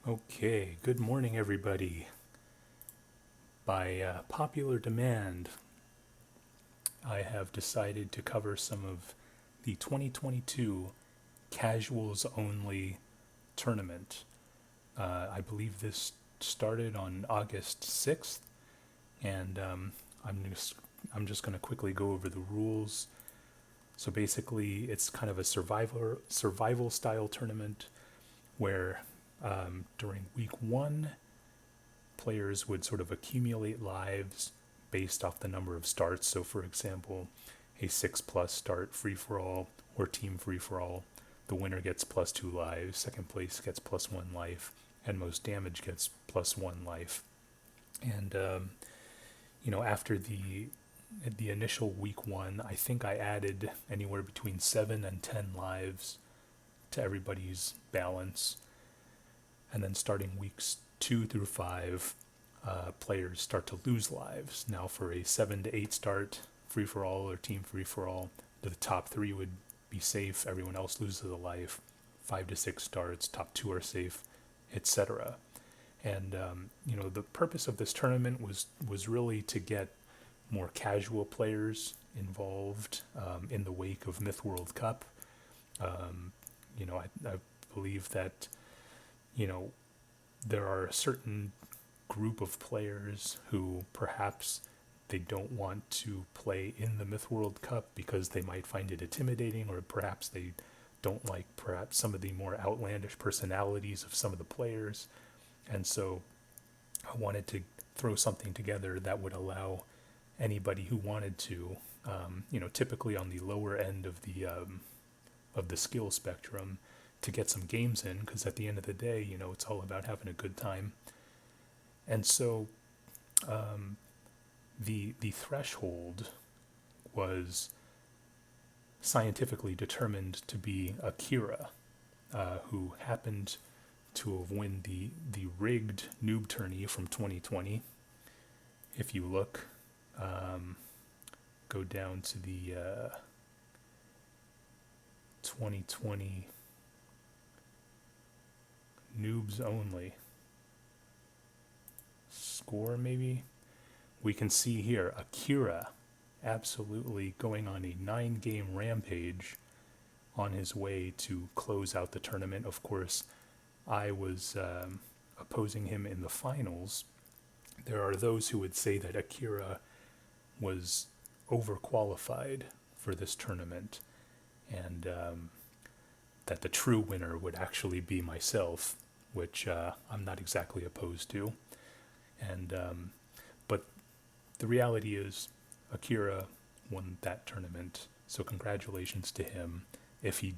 Okay, good morning, everybody. By popular demand, I have decided to cover some of the 2022 casuals only tournament. I believe this started on August 6th, and I'm just going to quickly go over the rules. So basically, it's kind of a survival style tournament where during week one, players would sort of accumulate lives based off the number of starts. So, for example, a 6+ start free for all or team free for all, the winner gets +2 lives, second place gets +1 life, and most damage gets +1 life. And after the initial week one, I think I added anywhere between 7 and 10 lives to everybody's balance. And then starting weeks 2 through 5, players start to lose lives. Now, for a 7 to 8 start free for all or team free for all, the top 3 would be safe. Everyone else loses a life. 5 to 6 starts, top 2 are safe, etc. And the purpose of this tournament was really to get more casual players involved in the wake of Myth World Cup. I believe that there are a certain group of players who perhaps they don't want to play in the Myth World Cup because they might find it intimidating, or perhaps they don't like perhaps some of the more outlandish personalities of some of the players. And so I wanted to throw something together that would allow anybody who wanted to, typically on the lower end of the skill spectrum, to get some games in, because at the end of the day, it's all about having a good time. And so the threshold was scientifically determined to be AKIRA, who happened to have won the rigged noob tourney from 2020. If you look, go down to the 2020 noobs only score, maybe we can see here AKIRA absolutely going on a 9-game rampage on his way to close out the tournament. Of course, I was opposing him in the finals. There are those who would say that AKIRA was overqualified for this tournament, and that the true winner would actually be myself, which I'm not exactly opposed to. And but the reality is, AKIRA won that tournament, so congratulations to him. If he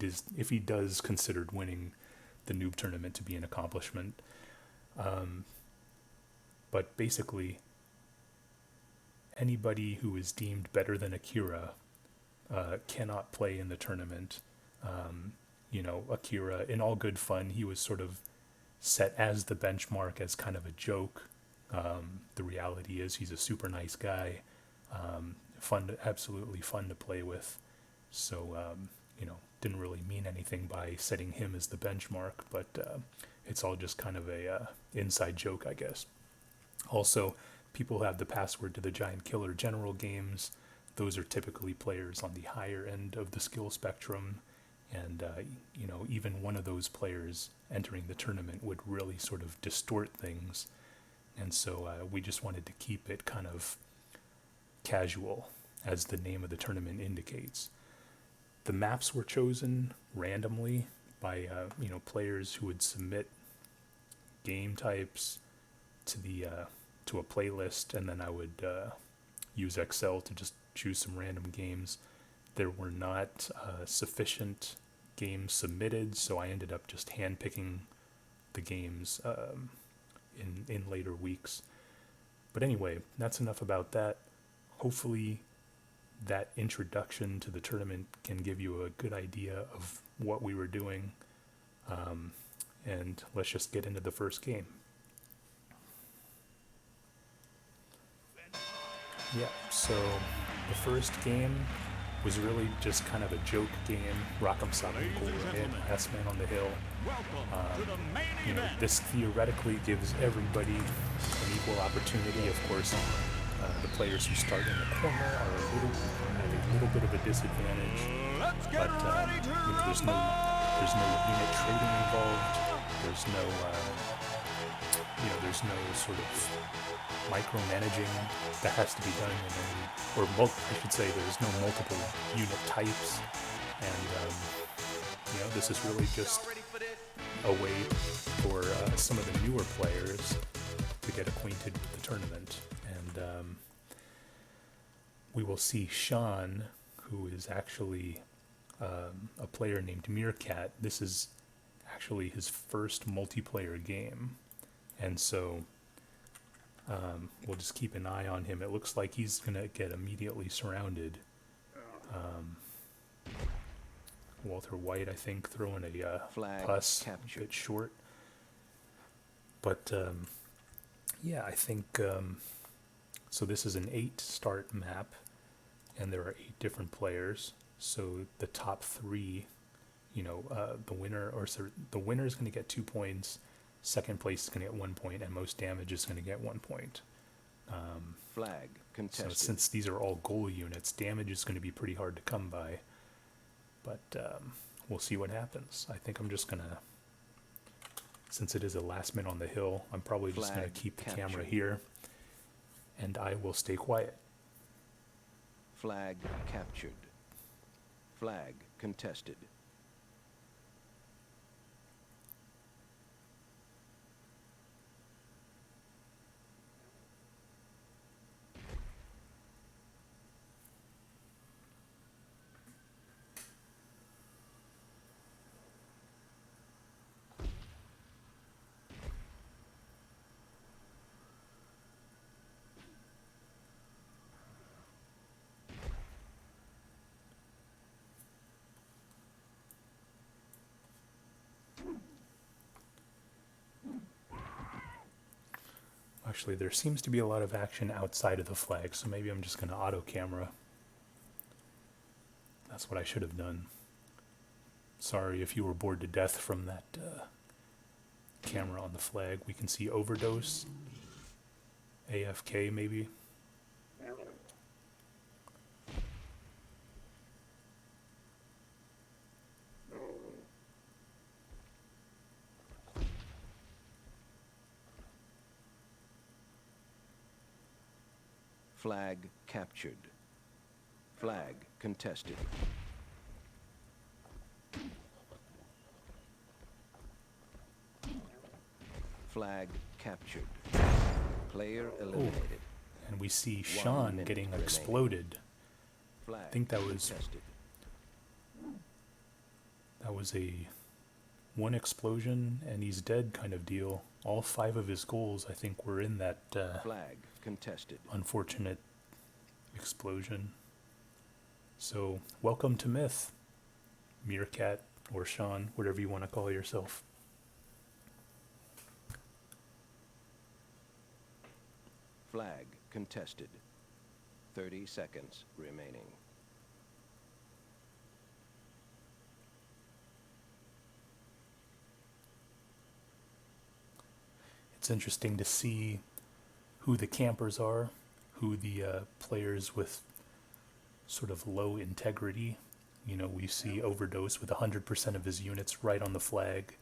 does consider winning the noob tournament to be an accomplishment. But basically, anybody who is deemed better than AKIRA cannot play in the tournament. AKIRA, in all good fun, he was sort of set as the benchmark as kind of a joke. The reality is he's a super nice guy, absolutely fun to play with. So, didn't really mean anything by setting him as the benchmark, but it's all just kind of a inside joke, I guess. Also, people who have the password to the Giant Killer General games. Those are typically players on the higher end of the skill spectrum, and even one of those players entering the tournament would really sort of distort things. And so we just wanted to keep it kind of casual, as the name of the tournament indicates. The maps were chosen randomly by players who would submit game types to a playlist, and then I would use Excel to just choose some random games. There were not sufficient games submitted, so I ended up just handpicking the games in later weeks. But anyway, that's enough about that. Hopefully that introduction to the tournament can give you a good idea of what we were doing. And let's just get into the first game. Yeah, so the first game was really just kind of a joke game. Rock'em Sock'em Ghol Riot, last man on the hill. You know, this theoretically gives everybody an equal opportunity. Of course, the players who start in the corner are have a little bit of a disadvantage, but you know, there's no unit trading involved. There's no you know, there's no sort of micromanaging that has to be done in any, or I should say, there's no multiple unit types, and you know, this is really just a way for some of the newer players to get acquainted with the tournament. And we will see Sean, who is actually a player named Meerkat. This is actually his first multiplayer game, and so we'll just keep an eye on him. It looks like he's gonna get immediately surrounded. Walter White, I think, throwing a puss a bit short, but yeah, I think so. This is an 8-start map, and there are 8 different players. So the top 3, you know, the winner is going to get 2 points. Second place is going to get 1 point, and most damage is going to get 1 point. Flag contested. So since these are all Ghol units, damage is going to be pretty hard to come by. But we'll see what happens. I think I'm just going to, since it is a last man on the hill, I'm probably just going to keep the camera here, and I will stay quiet. Flag captured. Flag contested. Actually, there seems to be a lot of action outside of the flag, so maybe I'm just going to auto camera. That's what I should have done. Sorry if you were bored to death from that camera on the flag. We can see overdose, AFK maybe. Flag captured. Flag contested. Flag captured. Player eliminated. Ooh. And we see Sean getting exploded. Flag I think that was contested. a 1 explosion and he's dead kind of deal. All 5 of his goals, I think, were in that flag contested. Unfortunate explosion. So, welcome to Myth, Meerkat or Sean, whatever you want to call yourself. Flag contested. 30 seconds remaining. It's interesting to see who the campers are, who the players with sort of low integrity. You know, we see Overdose with 100% of his units right on the flag.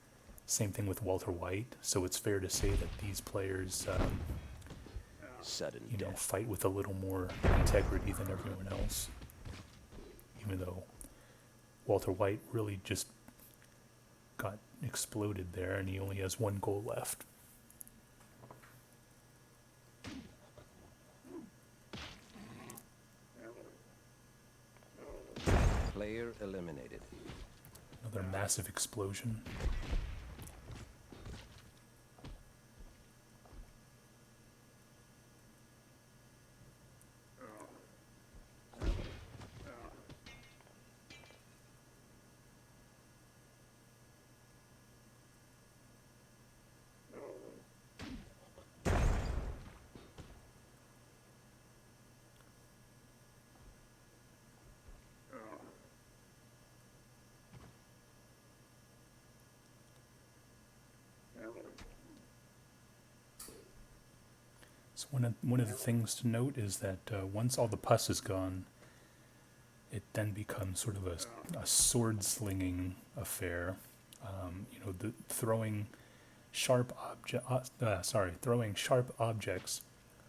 Same thing with Walter White. So it's fair to say that these players, you know, fight with a little more integrity than everyone else. Even though Walter White really just got exploded there and he only has 1 goal left. Player eliminated. Another massive explosion. So one of the things to note is that once all the pus is gone, it then becomes sort of a sword slinging affair. Throwing sharp objects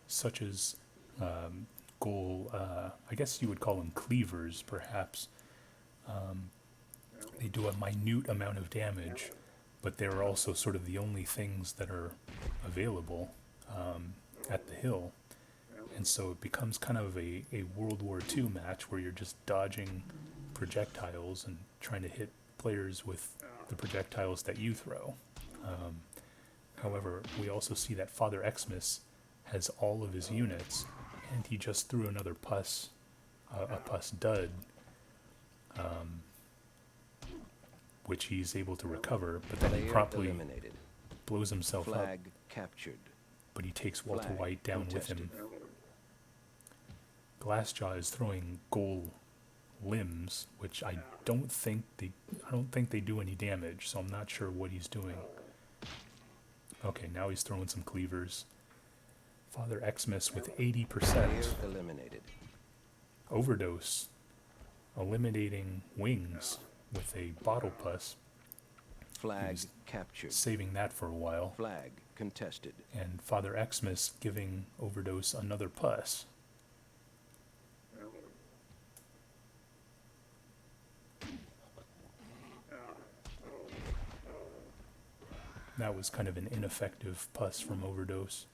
such as Ghol, I guess you would call them cleavers, perhaps. They do a minute amount of damage, but they're also sort of the only things that are available at the hill. And so it becomes kind of a World War II match where you're just dodging projectiles and trying to hit players with the projectiles that you throw. However, we also see that Father Xmas has all of his units, and he just threw another pus, a pus dud, which he's able to recover, but then he promptly blows himself up. Captured. But he takes Walter White down with him. Glassjaw is throwing Ghol limbs, which I don't think they do any damage, so I'm not sure what he's doing. Okay, now he's throwing some cleavers. Father Xmas with 80%. Eliminated. Overdose, eliminating wings with a bottle pus. Flag captured. Saving that for a while. Flag contested. And Father Xmas giving Overdose another pus. That was kind of an ineffective pus from Overdose.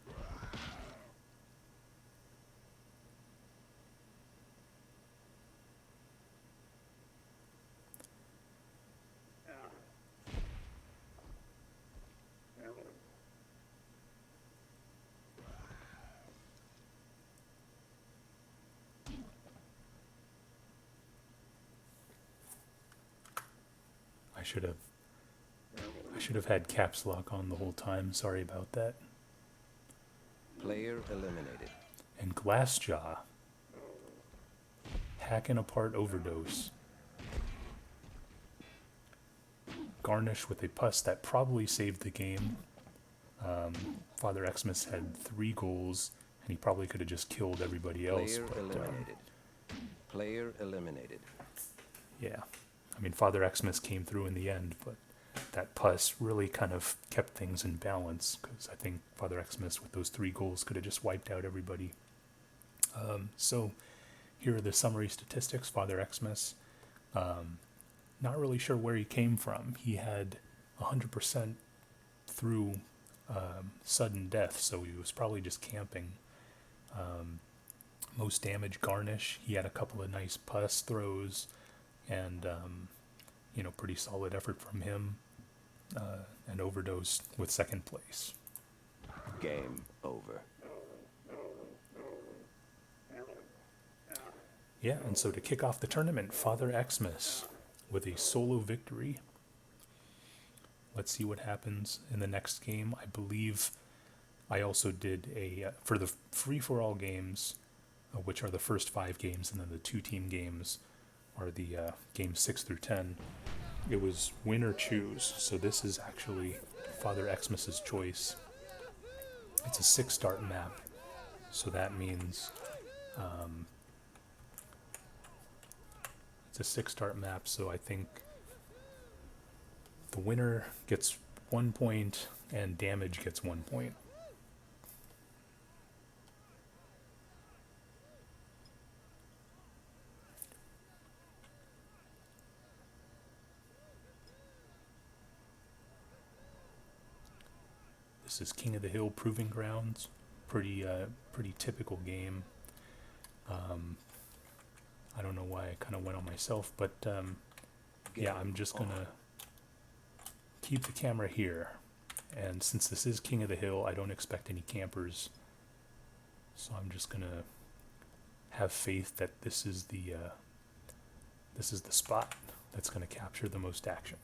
I should have had caps lock on the whole time. Sorry about that. Player eliminated. And Glassjaw hacking apart Overdose. Garnish with a pus that probably saved the game. Father Xmas had 3 goals, and he probably could have just killed everybody else. Player eliminated. Player eliminated. Yeah. I mean, Father Xmas came through in the end, but that pus really kind of kept things in balance, because I think Father Xmas with those 3 goals could have just wiped out everybody. So here are the summary statistics. Father Xmas, not really sure where he came from. He had 100% through sudden death, so he was probably just camping. Most damage, Garnish. He had a couple of nice pus throws, and pretty solid effort from him. And Overdose with 2nd place. Game over. Yeah, and so to kick off the tournament, Father Xmas with a solo victory. Let's see what happens in the next game. I believe I also did for the free-for-all games, which are the first 5 games, and then the 2-team games are the games 6 through 10. It was win or choose, so this is actually Father Xmas's choice. It's a 6-start map, so that means it's a 6-start map, so I think the winner gets 1 point and damage gets 1 point. This is King of the Hill Proving Grounds. Pretty typical game. I don't know why I kind of went on myself, but yeah, I'm just gonna keep the camera here. And since this is King of the Hill, I don't expect any campers. So I'm just gonna have faith that this is the spot that's gonna capture the most action.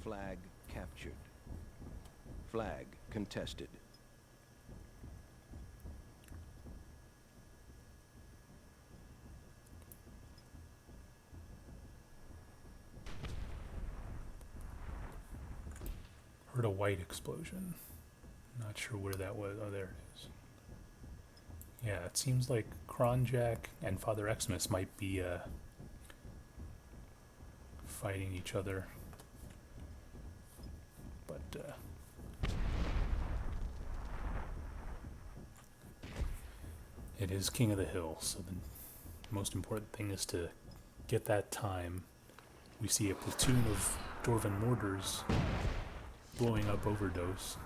Flag captured. Flag contested. Heard a white explosion. Not sure where that was. Oh, there it is. Yeah, it seems like Kronjack and Father Xmas might be fighting each other. But it is King of the Hill, so the most important thing is to get that time. We see a platoon of Dwarven mortars blowing up Overdose.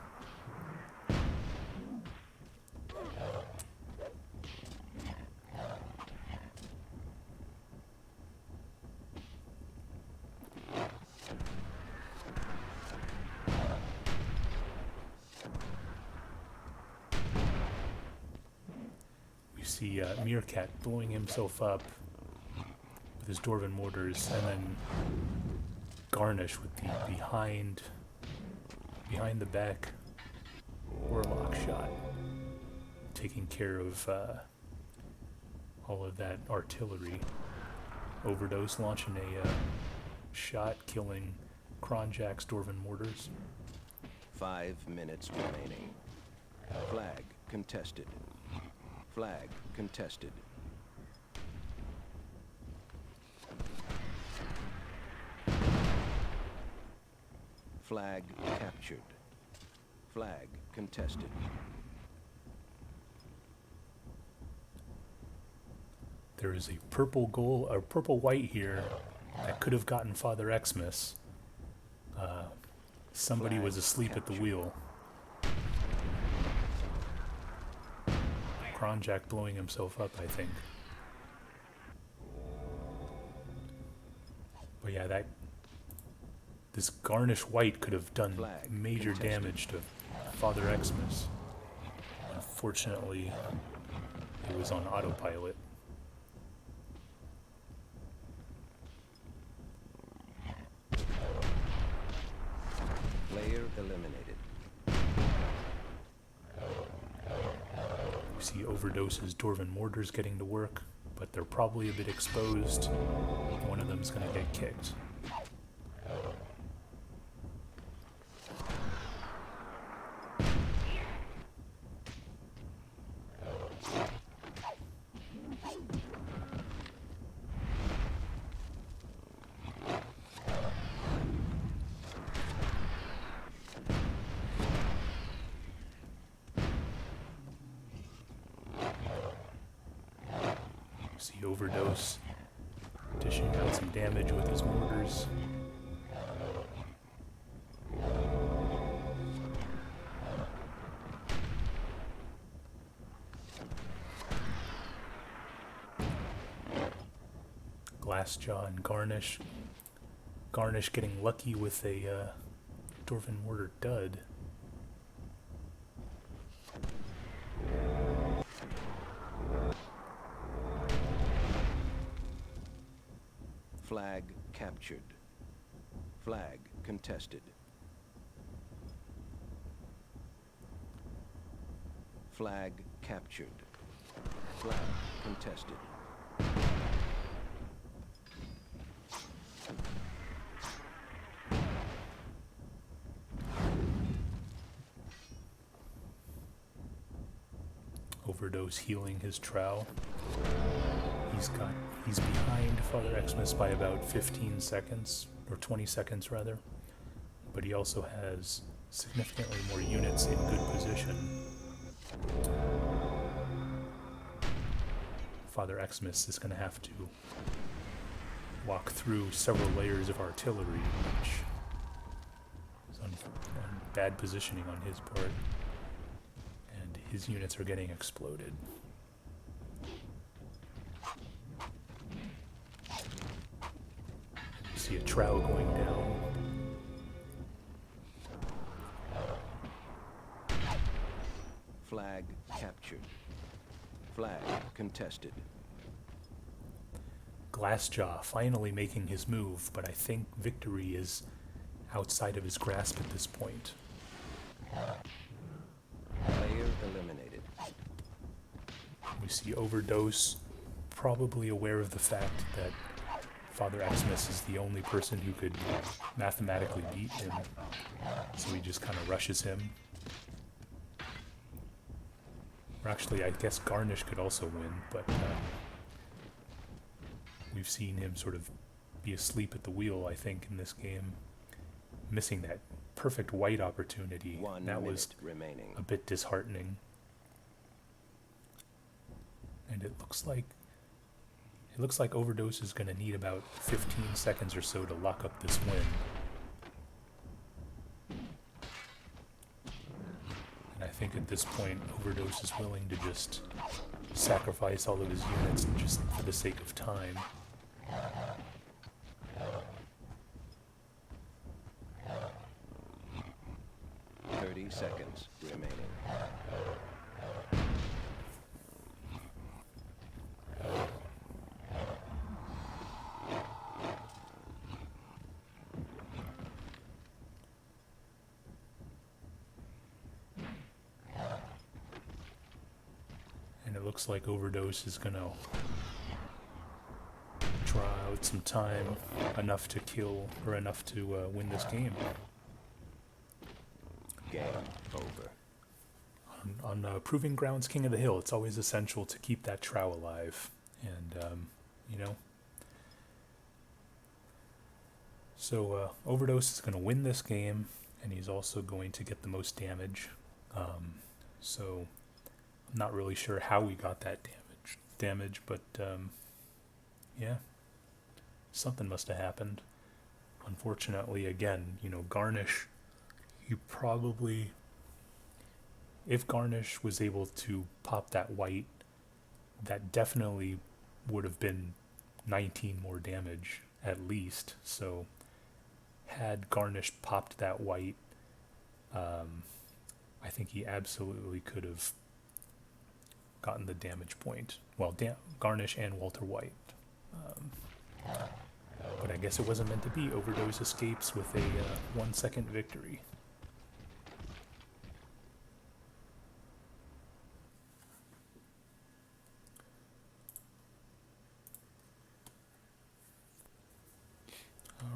We see Meerkat blowing himself up with his Dwarven mortars, and then Garnish with the behind the back Warlock shot, taking care of all of that artillery. Overdose launching a shot, killing Kronjack's Dwarven mortars. 5 minutes remaining. Flag contested. Flag contested. Flag captured. Flag contested. There is a purple Ghol, or purple white here, that could have gotten Father Xmas. Somebody was asleep at the wheel. Kronjack blowing himself up, I think. But yeah, this Garnish white could have done major damage to Father Xmas. Unfortunately, it was on autopilot. Player eliminated. We see Overdose's Dwarven mortars getting to work, but they're probably a bit exposed. One of them's gonna get kicked. See Overdose dishing out some damage with his mortars. Glassjaw and Garnish. Garnish getting lucky with a Dwarven mortar dud. Flag captured. Flag contested. Flag captured. Flag contested. Overdose healing his trowel. He's behind Father Xmas by about 15 seconds, or 20 seconds rather, but he also has significantly more units in good position. Father Xmas is going to have to walk through several layers of artillery, which is on bad positioning on his part, and his units are getting exploded. See a trow going down. Flag captured. Flag contested. Glassjaw finally making his move, but I think victory is outside of his grasp at this point. Player eliminated. We see Overdose probably aware of the fact that Father Xmas is the only person who could mathematically beat him. So he just kind of rushes him. Or actually, I guess Garnish could also win, but we've seen him sort of be asleep at the wheel, I think, in this game. Missing that perfect white opportunity. That was remaining. A bit disheartening. And it looks like Overdose is going to need about 15 seconds or so to lock up this win. And I think at this point, Overdose is willing to just sacrifice all of his units just for the sake of time. Seconds remaining. And it looks like Overdose is gonna draw out some time, enough to kill, or enough to win this game. Game over. On Proving Grounds King of the Hill, it's always essential to keep that trow alive. And, you know. So, Overdose is going to win this game, and he's also going to get the most damage. So, I'm not really sure how we got that damage, but, yeah. Something must have happened. Unfortunately, again, you know, Garnish, you probably, if Garnish was able to pop that white, that definitely would have been 19 more damage at least. So had Garnish popped that white, I think he absolutely could have gotten the damage point. Well, Garnish and Walter White. But I guess it wasn't meant to be. Overdose escapes with a 1 second victory.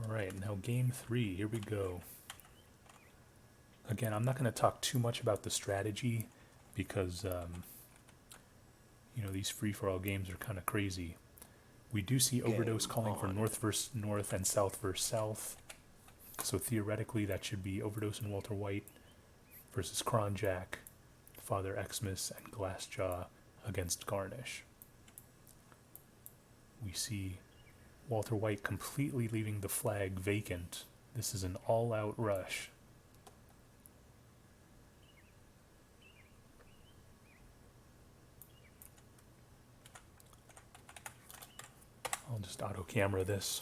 Alright, now game 3, here we go. Again, I'm not going to talk too much about the strategy because, you know, these free-for-all games are kind of crazy. We do see Overdose calling for north versus north and south versus south. So theoretically, that should be Overdose and Walter White versus Kronjack, Father Xmas, and Glassjaw against Garnish. We see Walter White completely leaving the flag vacant. This is an all-out rush. I'll just auto-camera this.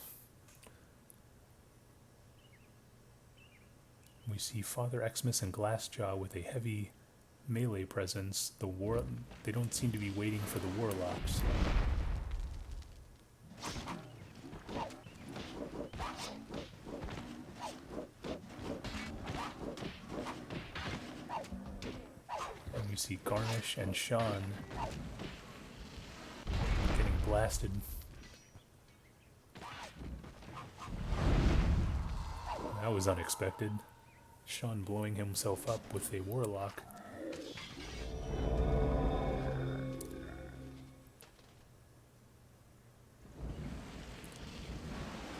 We see Father Xmas and Glassjaw with a heavy melee presence. They don't seem to be waiting for the warlocks. And we see Garnish and Sean getting blasted. That was unexpected. Sean blowing himself up with a warlock.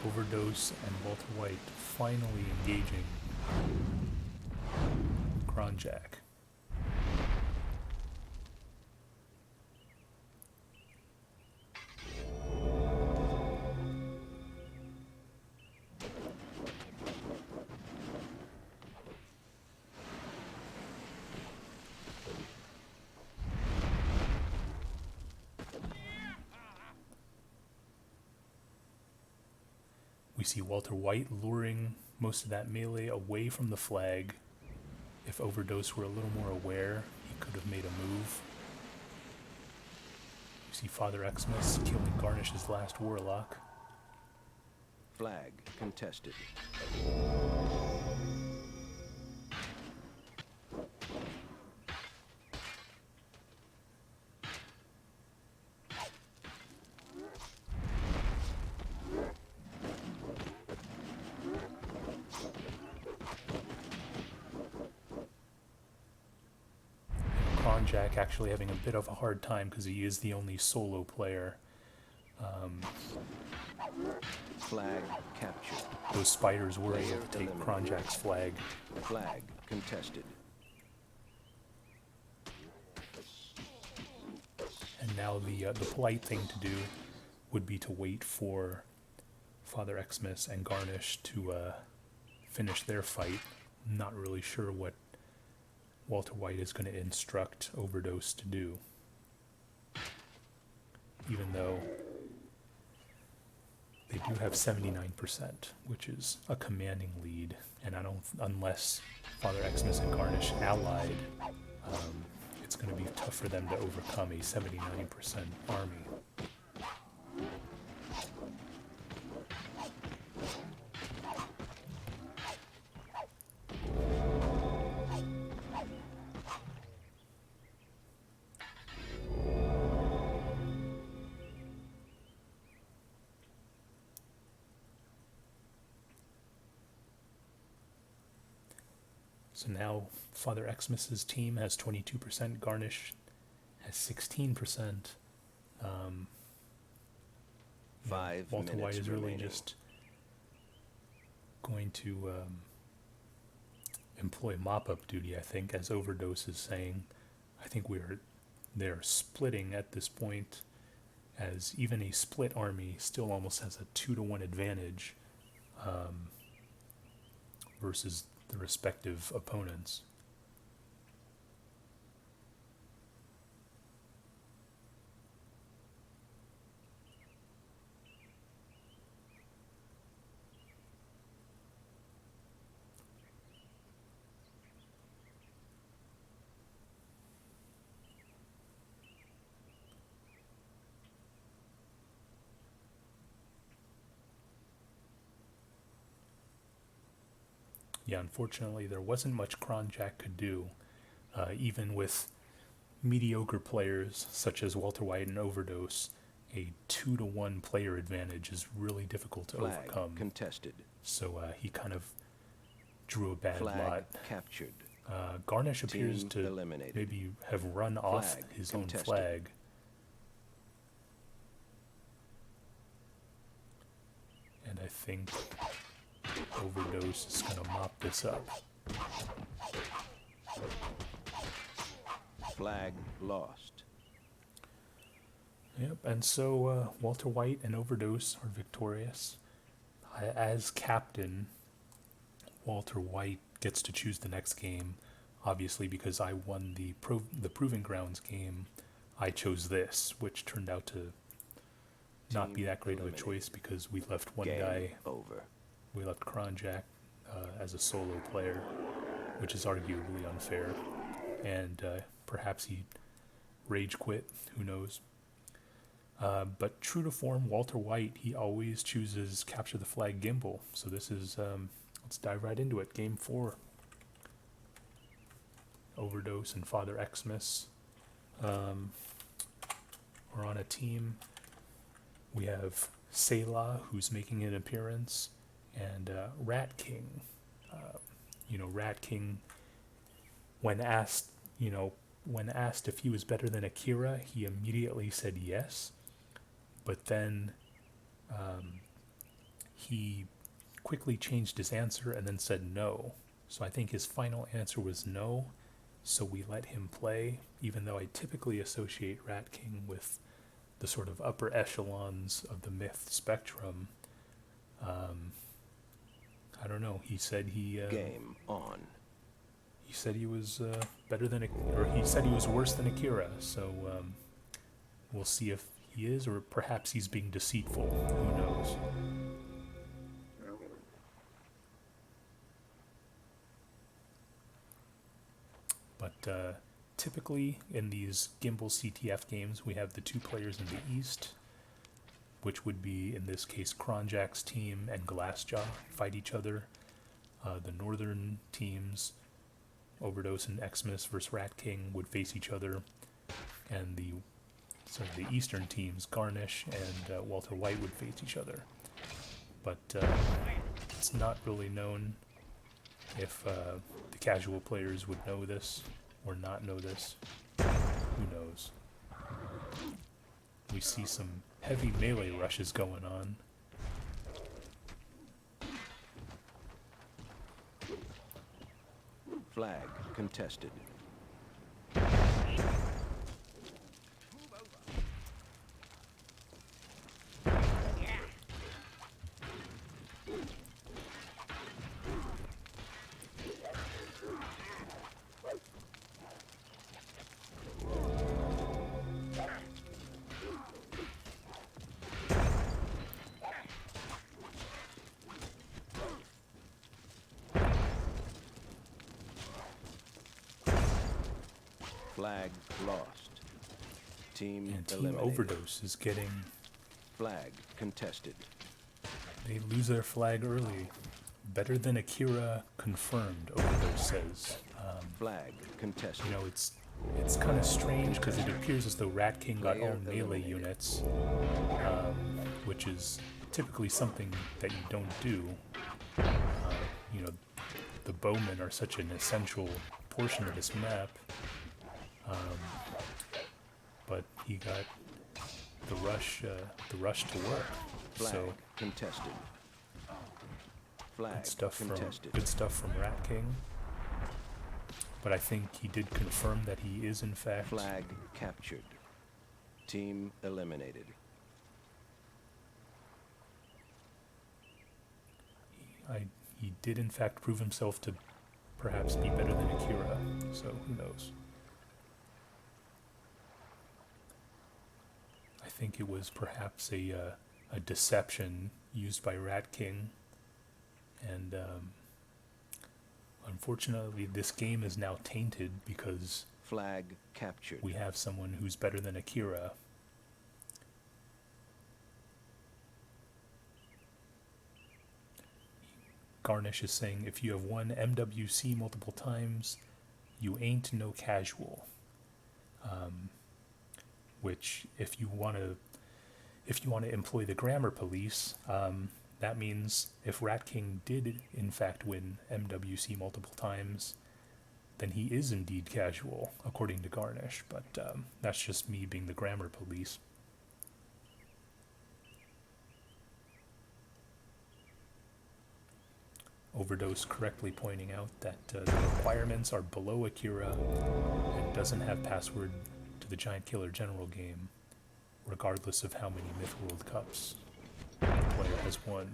Overdose and Walter White finally engaging Kronjack. We see Walter White luring most of that melee away from the flag. If Overdose were a little more aware, he could have made a move. We see Father Xmas killing Garnish's last warlock. Flag contested. Kronjack actually having a bit of a hard time because he is the only solo player. Flag captured. Those spiders were able to take Kronjack's flag. Flag contested. And now the polite thing to do would be to wait for Father Xmas and Garnish to finish their fight. I'm not really sure what Walter White is going to instruct Overdose to do. Even though they do have 79%, which is a commanding lead. And I don't, unless Father Xmas and Garnish allied, it's going to be tough for them to overcome a 79% army. So now Father Xmas's team has 22%, Garnish has 16%. 5 Walter White minutes is really remaining. just going to employ mop-up duty, I think, as Overdose is saying. I think they're splitting at this point, as even a split army still almost has a 2-to-1 advantage versus the respective opponents. Yeah, unfortunately, there wasn't much Kronjack could do, even with mediocre players such as Walter White and Overdose. A 2-to-1 player advantage is really difficult to Flag overcome. contested. So he kind of drew a bad Flag lot. captured. Garnish appears Team to eliminated. maybe have run off Flag his contested. own flag. And I think Overdose is going to mop this up. Flag lost. Yep, and so Walter White and Overdose are victorious. As captain, Walter White gets to choose the next game. Obviously, because I won the Proving Grounds game, I chose this, which turned out to not be that great of a choice because we left one Game guy. over. We left Kronjack as a solo player, which is arguably unfair. And perhaps he rage quit, who knows. But true to form, Walter White, he always chooses Capture the Flag Gimble. So this is, let's dive right into it. Game 4. Overdose and Father Xmas are on a team. We have Selah, who's making an appearance, and Rat King. Rat King, when asked if he was better than AKIRA, he immediately said yes. But then he quickly changed his answer and then said no. So I think his final answer was no. So we let him play, even though I typically associate Rat King with the sort of upper echelons of the myth spectrum. I don't know. He said Game on. He said he was better than, or he said he was worse than AKIRA. So we'll see if he is, or perhaps he's being deceitful. Who knows? But typically in these Gimble CTF games, we have the two players in the east, which would be, in this case, Kronjack's team and Glassjaw fight each other. The northern teams, Overdose and Xmas versus Rat King, would face each other. And the eastern teams, Garnish and Walter White, would face each other. But it's not really known if the casual players would know this or not know this. We see some heavy melee rushes going on. Flag contested. Flag lost. Team And Team eliminated. Overdose is getting... Flag contested. They lose their flag early. Better than AKIRA confirmed, Overdose says. Flag contested. You know, it's kind of strange because it appears as though Rat King got all Player melee eliminated. units, which is typically something that you don't do. You know, the bowmen are such an essential portion of this map. But he got the rush to work. Flag So contested. Flag contested. good stuff from Rat King. But I think he did confirm that he is in fact Flag captured. Team eliminated. he did in fact prove himself to perhaps be better than AKIRA. So who knows? I think it was perhaps a deception used by Rat King, and unfortunately this game is now tainted because Flag captured. we have someone who's better than AKIRA. Garnish is saying if you have won MWC multiple times, you ain't no casual. Which, if you want to employ the grammar police, that means if Rat King did in fact win MWC multiple times, then he is indeed casual, according to Garnish. But that's just me being the grammar police. Overdose correctly pointing out that the requirements are below AKIRA and doesn't have password to the Giant Killer General game, regardless of how many Myth World Cups the player has won.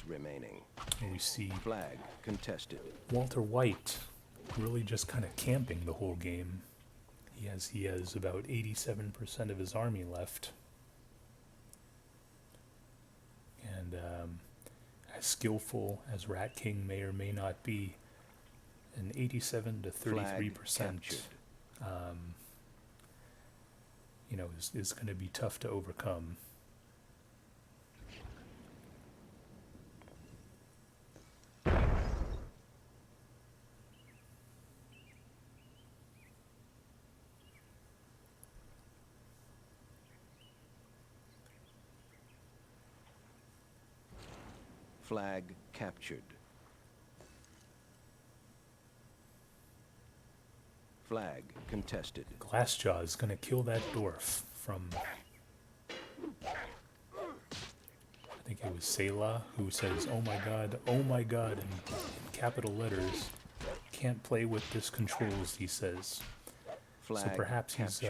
Remaining. And we see Flag contested. Walter White really just kind of camping the whole game. He has about 87% of his army left. And as skillful as Rat King may or may not be, an 87 to 33%, you know, is going to be tough to overcome. Flag captured. Flag contested. Glassjaw is going to kill that dwarf from, I think it was Selah, who says, oh my god, in capital letters. Can't play with this controls, he says. Flag so perhaps he's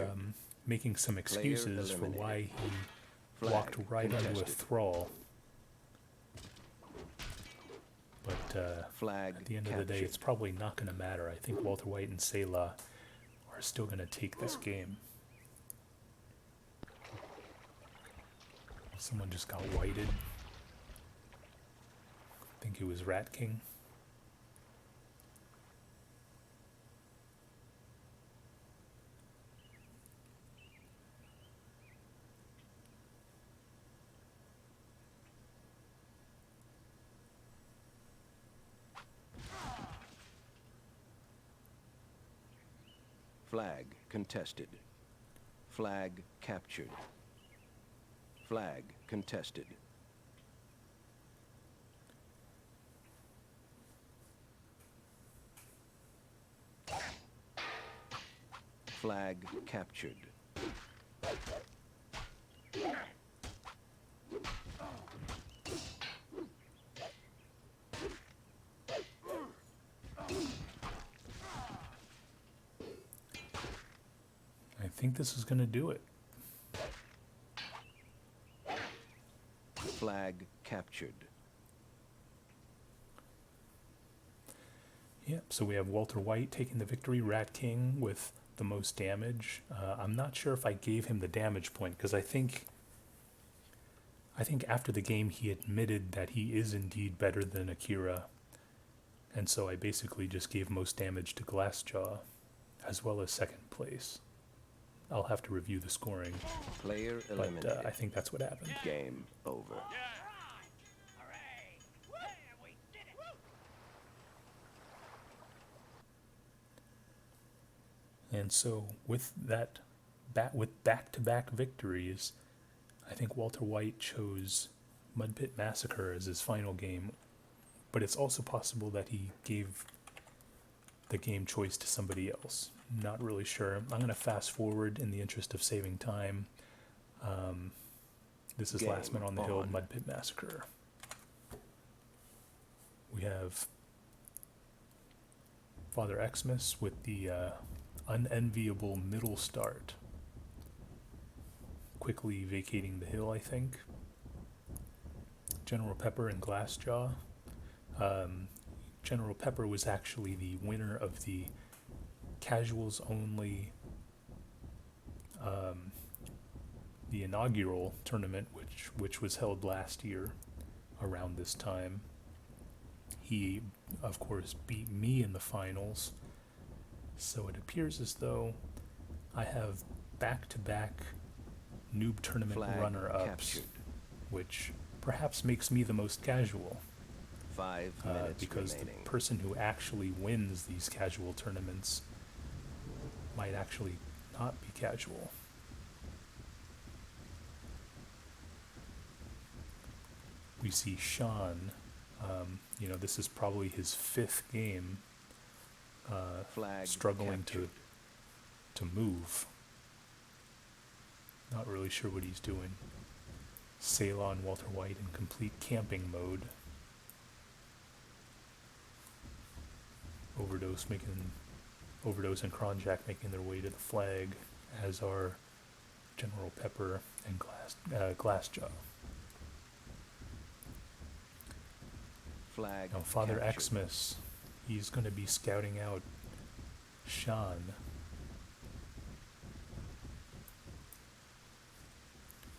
making some excuses for why he walked right into a thrall. But Flag at the end of the day, it's probably not going to matter. I think Walter White and Selah are still going to take this game. Someone just got whited. I think it was Rat King. Flag contested. Flag captured. Flag contested. Flag captured. I think this is going to do it. Flag captured. Yep, so we have Walter White taking the victory, Rat King with the most damage. I'm not sure if I gave him the damage point, because I think after the game he admitted that he is indeed better than AKIRA, and so I basically just gave most damage to Glassjaw, as well as second place. I'll have to review the scoring, Player eliminated. but I think that's what happened. Game over. And so with that, with back-to-back victories, I think Walter White chose Mudpit Massacre as his final game, but it's also possible that he gave the game choice to somebody else. Not really sure. I'm going to fast forward in the interest of saving time. This is Last Man on the Hill, Mudpit Massacre. We have Father Xmas with the unenviable middle start. Quickly vacating the hill, I think. General Pepper and Glassjaw. General Pepper was actually the winner of the casuals only, the inaugural tournament, which was held last year around this time. He, of course, beat me in the finals. So it appears as though I have back-to-back noob tournament runner-ups, which perhaps makes me the most casual. 5 minutes because remaining. The person who actually wins these casual tournaments might actually not be casual. We see Sean, this is probably his 5th game, struggling to move. Not really sure what he's doing. Ceylon Walter White in complete camping mode. Overdose and Kronjack making their way to the flag, as are General Pepper and Glassjaw. Flag Now Father captured. Xmas, he's going to be scouting out Sean.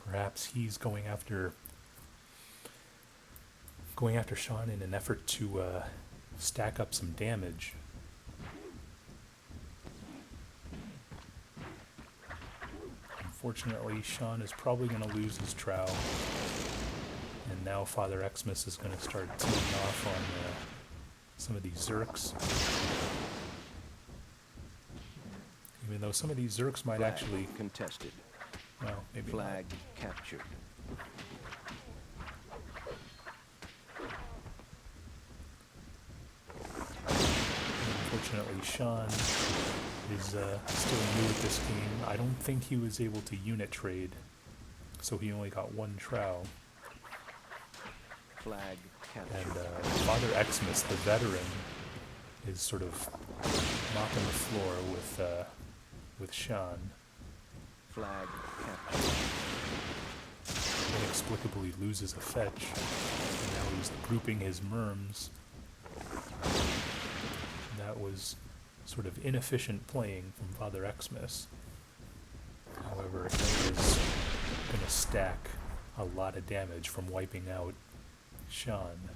Perhaps he's going after Sean in an effort to stack up some damage. Unfortunately, Sean is probably going to lose his trowel, and now Father Xmas is going to start teeing off on some of these Zerks. Even though some of these Zerks might Flag actually contested. well, maybe Flag captured. Unfortunately, Sean is still new at this game. I don't think he was able to unit trade, so he only got 1 trowel. Flag captured. And Father Xmas, the veteran, is sort of mopping the floor with Sean. Flag captured. Inexplicably loses a fetch, and now he's grouping his merms. That was sort of inefficient playing from Father Xmas. However, he is going to stack a lot of damage from wiping out Sean.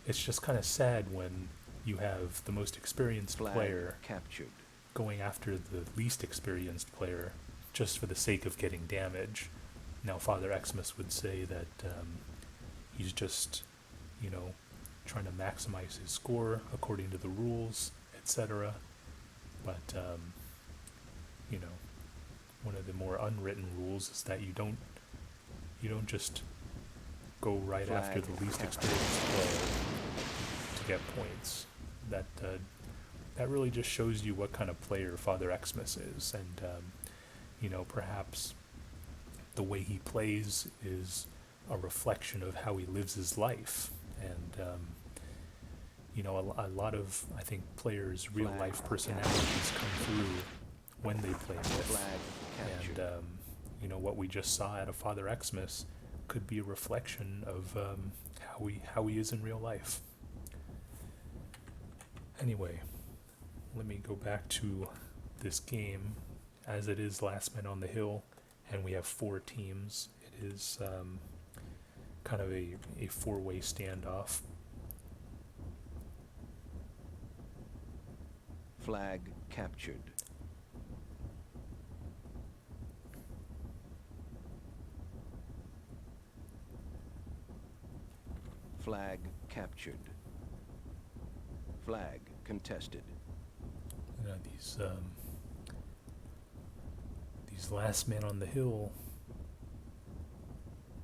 It's just kind of sad when you have the most experienced Flag player captured. going after the least experienced player just for the sake of getting damage. Now Father Xmas would say that he's just, trying to maximize his score according to the rules, etc. But you know, one of the more unwritten rules is that you don't just go right after the least experienced player to get points. That really just shows you what kind of player Father Xmas is, and you know, perhaps the way he plays is a reflection of how he lives his life. And you know, a lot of, I think, players' real life personalities come through when they play Myth. And you know, what we just saw out of Father Xmas could be a reflection of how he is in real life. Anyway, let me go back to this game. As it is Last Man on the Hill, and we have 4 teams, it is kind of a 4-way standoff. Flag captured. Flag captured. Flag contested. These Last Man on the Hill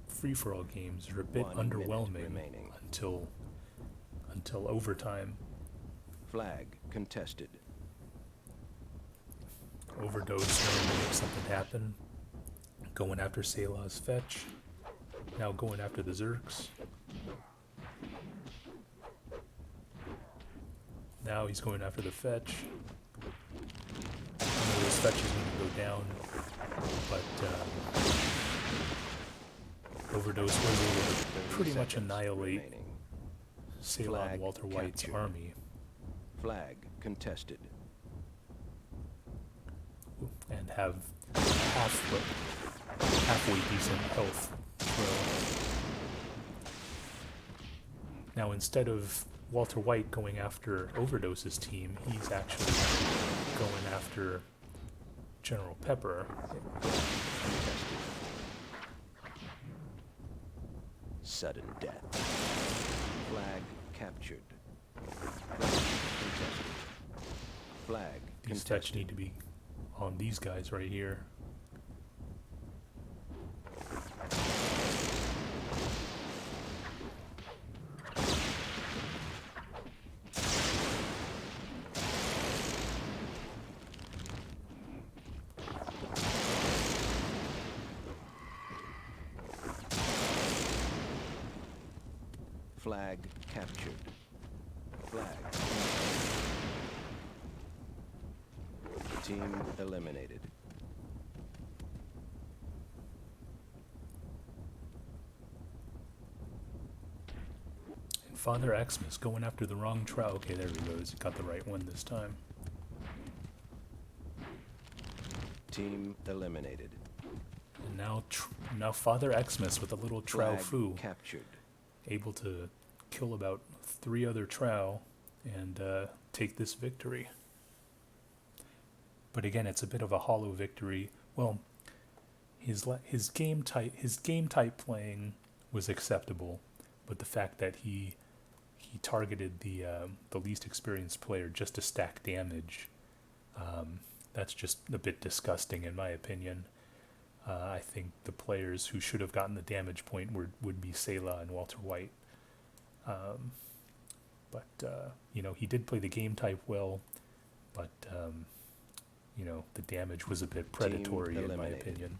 free-for-all games are a bit underwhelming until overtime. Flag contested. Overdose trying to make something happen. Going after Selah's fetch. Now going after the Zerks. Now he's going after the fetch. I know this fetch is going to go down, but Overdose was able to pretty much annihilate Selah and Walter White's army. Flag contested. And have halfway decent health throw. Now, instead of Walter White going after Overdose's team, he's actually going after General Pepper. Sudden death. Flag captured. Flag contested. Flag These fetch need to be on these guys right here. Flag captured. Flag. Team eliminated. And Father Xmas going after the wrong trout. Okay, there he goes. He got the right one this time. Team eliminated. And now Father Xmas with a little trow foo. Captured. Able to kill about 3 other trow and take this victory. But again, it's a bit of a hollow victory. Well, his game type playing was acceptable, but the fact that he targeted the least experienced player just to stack damage, that's just a bit disgusting in my opinion. I think the players who should have gotten the damage point would be Selah and Walter White. But you know, he did play the game type well, but you know, the damage was a bit predatory in my opinion.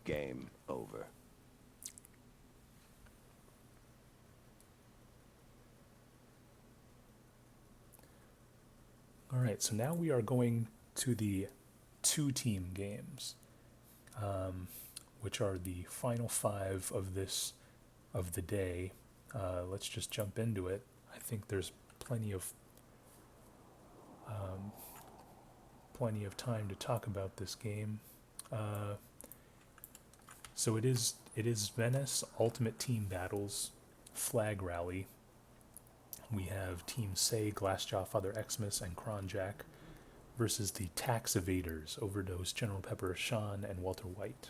Game over. Alright, so now we are going to the 2-team games, which are the final 5 of the day. Let's just jump into it. I think there's plenty of time to talk about this game. So it is Venice Ultimate Team Battles Flag Rally. We have Team Say, Glassjaw, Father Xmas, and Kronjack versus the Tax Evaders, Overdose, General Pepper, Sean, and Walter White.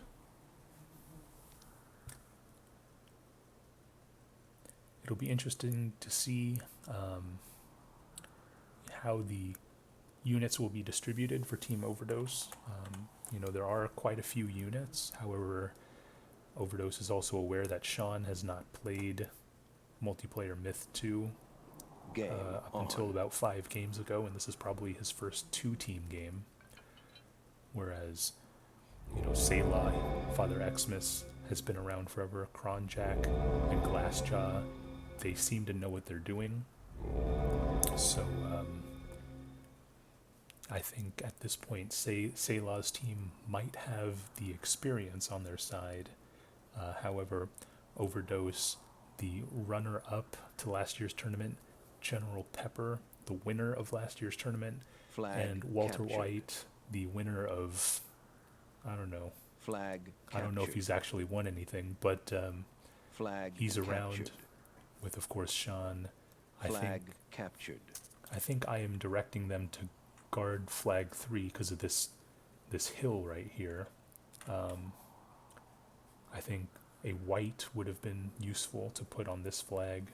It'll be interesting to see how the units will be distributed for Team Overdose. You know, there are quite a few units. However, Overdose is also aware that Sean has not played multiplayer Myth 2 up until about 5 games ago, and this is probably his first 2-team game. Whereas, you know, Selah, Father Xmas, has been around forever. Kronjack and Glassjaw, they seem to know what they're doing. So, I think at this point, Selah's team might have the experience on their side. However, Overdose, the runner-up to last year's tournament, General Pepper, the winner of last year's tournament, and Walter White, the winner of, I don't know. I don't know if he's actually won anything, but he's around with, of course, Sean. I think I am directing them to guard flag 3 because of this hill right here. I think a white would have been useful to put on this flag,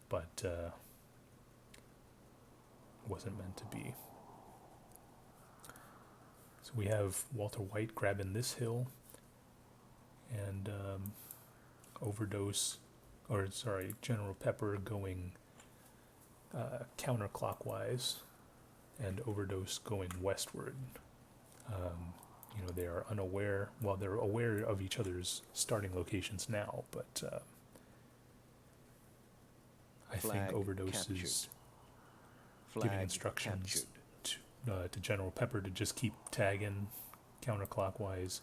but wasn't meant to be. So we have Walter White grabbing this hill, and General Pepper going counterclockwise, and Overdose going westward. You know, they are unaware, well, they're aware of each other's starting locations now, but I think Overdose is giving instructions to General Pepper to just keep tagging counterclockwise.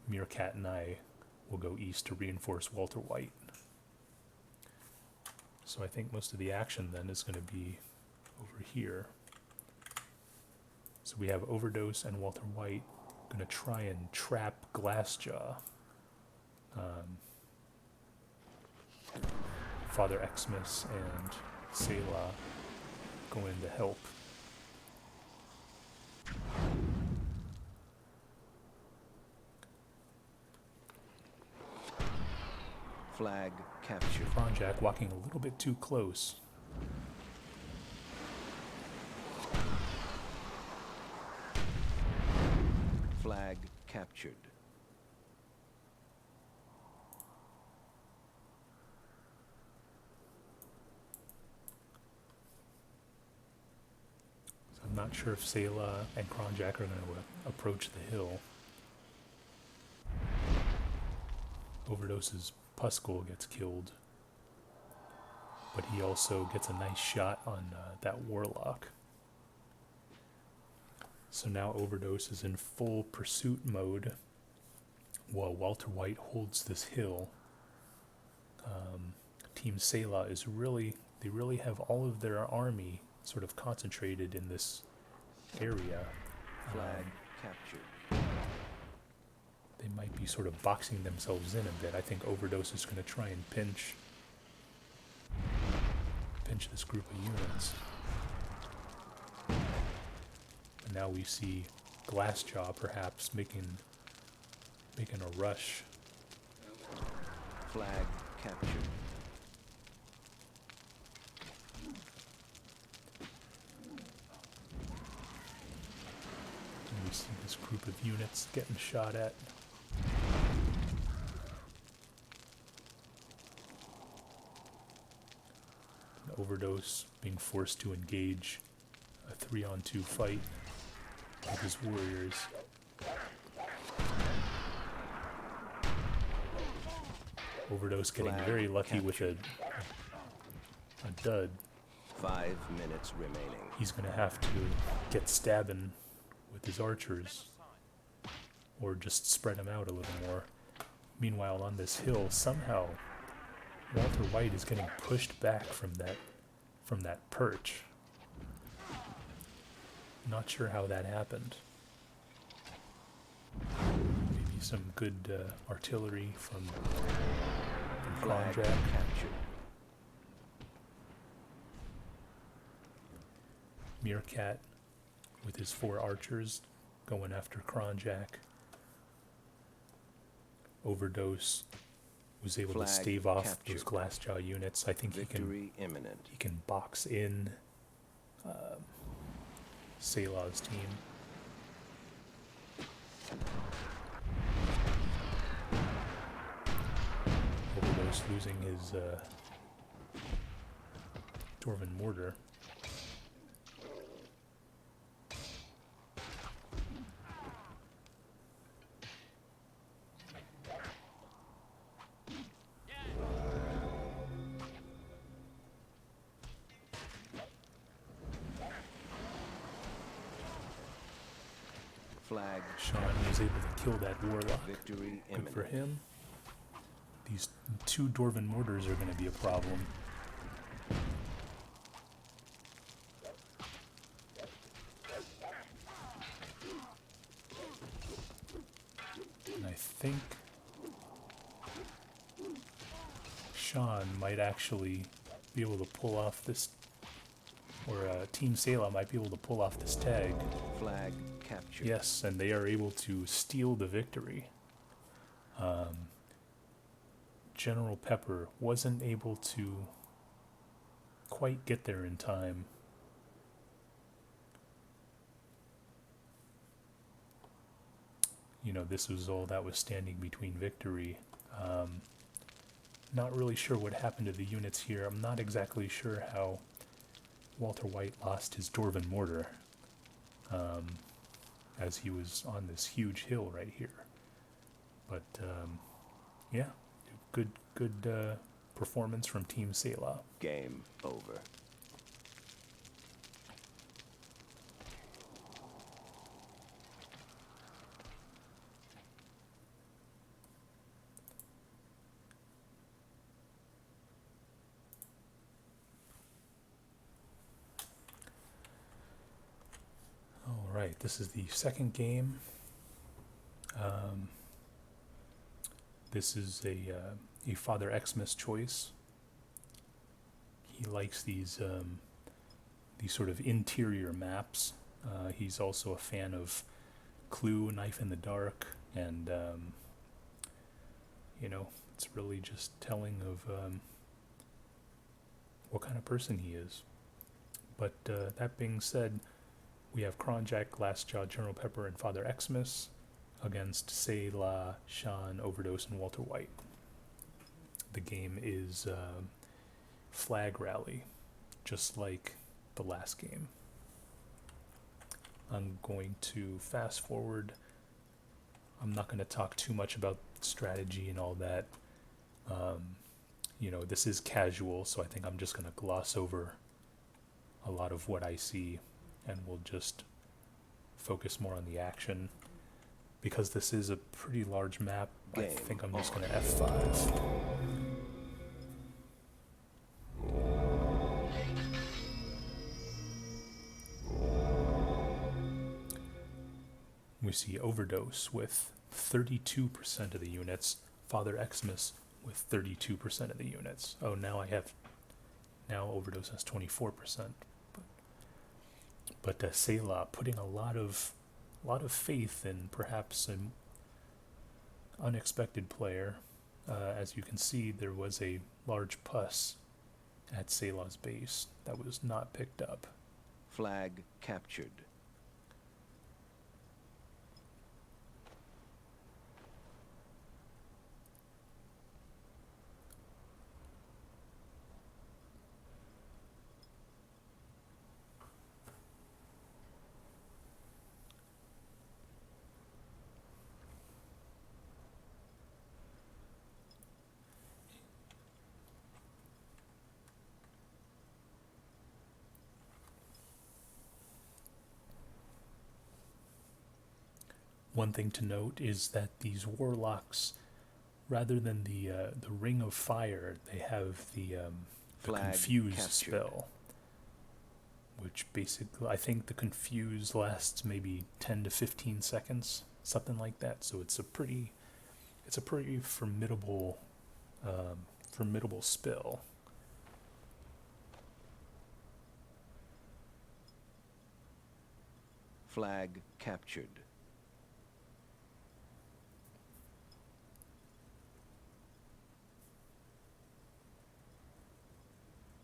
Meerkat and I will go east to reinforce Walter White. So I think most of the action then is going to be over here. So we have Overdose and Walter White going to try and trap Glassjaw. Father Xmas and Selah going to help. Flag captured. Kronjack walking a little bit too close. Flag captured. So I'm not sure if Selah and Kronjack are going to approach the hill. Overdose's Puskull gets killed, but he also gets a nice shot on that Warlock. So now Overdose is in full pursuit mode while Walter White holds this hill. Team Selah is they really have all of their army sort of concentrated in this area. Flag captured. They might be sort of boxing themselves in a bit. I think Overdose is going to try and pinch this group of units. And now we see Glassjaw perhaps making a rush. Flag captured. And we see this group of units getting shot at. An Overdose being forced to engage a 3-on-2 fight with his warriors. Overdose getting very lucky with a dud. 5 minutes remaining. He's going to have to get stabbing with his archers, or just spread them out a little more. Meanwhile, on this hill, somehow Walter White is getting pushed back from that perch. Not sure how that happened. Maybe some good artillery from Kronjack. Meerkat with his 4 archers going after Kronjack. Overdose was able to stave off those Glassjaw units. I think he can box in Selah's team. Overdose losing his Dwarven Mortar. Flag. Sean was able to kill that Warlock. Victory Good imminent. for him. These 2 Dwarven Mortars are going to be a problem. And I think Sean might actually be able to pull off this, or Team Selah might be able to pull off this tag. Flag captured. Yes, and they are able to steal the victory. General Pepper wasn't able to quite get there in time. You know, this was all that was standing between victory. Not really sure what happened to the units here. I'm not exactly sure how Walter White lost his Dwarven Mortar, as he was on this huge hill right here. But yeah, good performance from Team Selah. Game over. All right, this is the second game. This is a Father Xmas choice. He likes these sort of interior maps. He's also a fan of Clue, Knife in the Dark, and you know, it's really just telling of what kind of person he is. But that being said, we have Kronjack, Glassjaw, General Pepper, and Father Xmas against Selah, Sean, Overdose, and Walter White. The game is Flag Rally, just like the last game. I'm going to fast forward. I'm not going to talk too much about strategy and all that. You know, this is casual, so I think I'm just going to gloss over a lot of what I see, and we'll just focus more on the action. Because this is a pretty large map, I think I'm just going to F5. We see Overdose with 32% of the units, Father Xmas with 32% of the units. Oh, now Overdose has 24%. But Selah putting a lot of faith in perhaps an unexpected player. As you can see, there was a large pus at Selah's base that was not picked up. Flag captured. One thing to note is that these warlocks, rather than the ring of fire, they have the confuse captured. spell, which basically, I think the confuse lasts maybe 10 to 15 seconds, something like that. So it's a pretty formidable spell. Flag captured.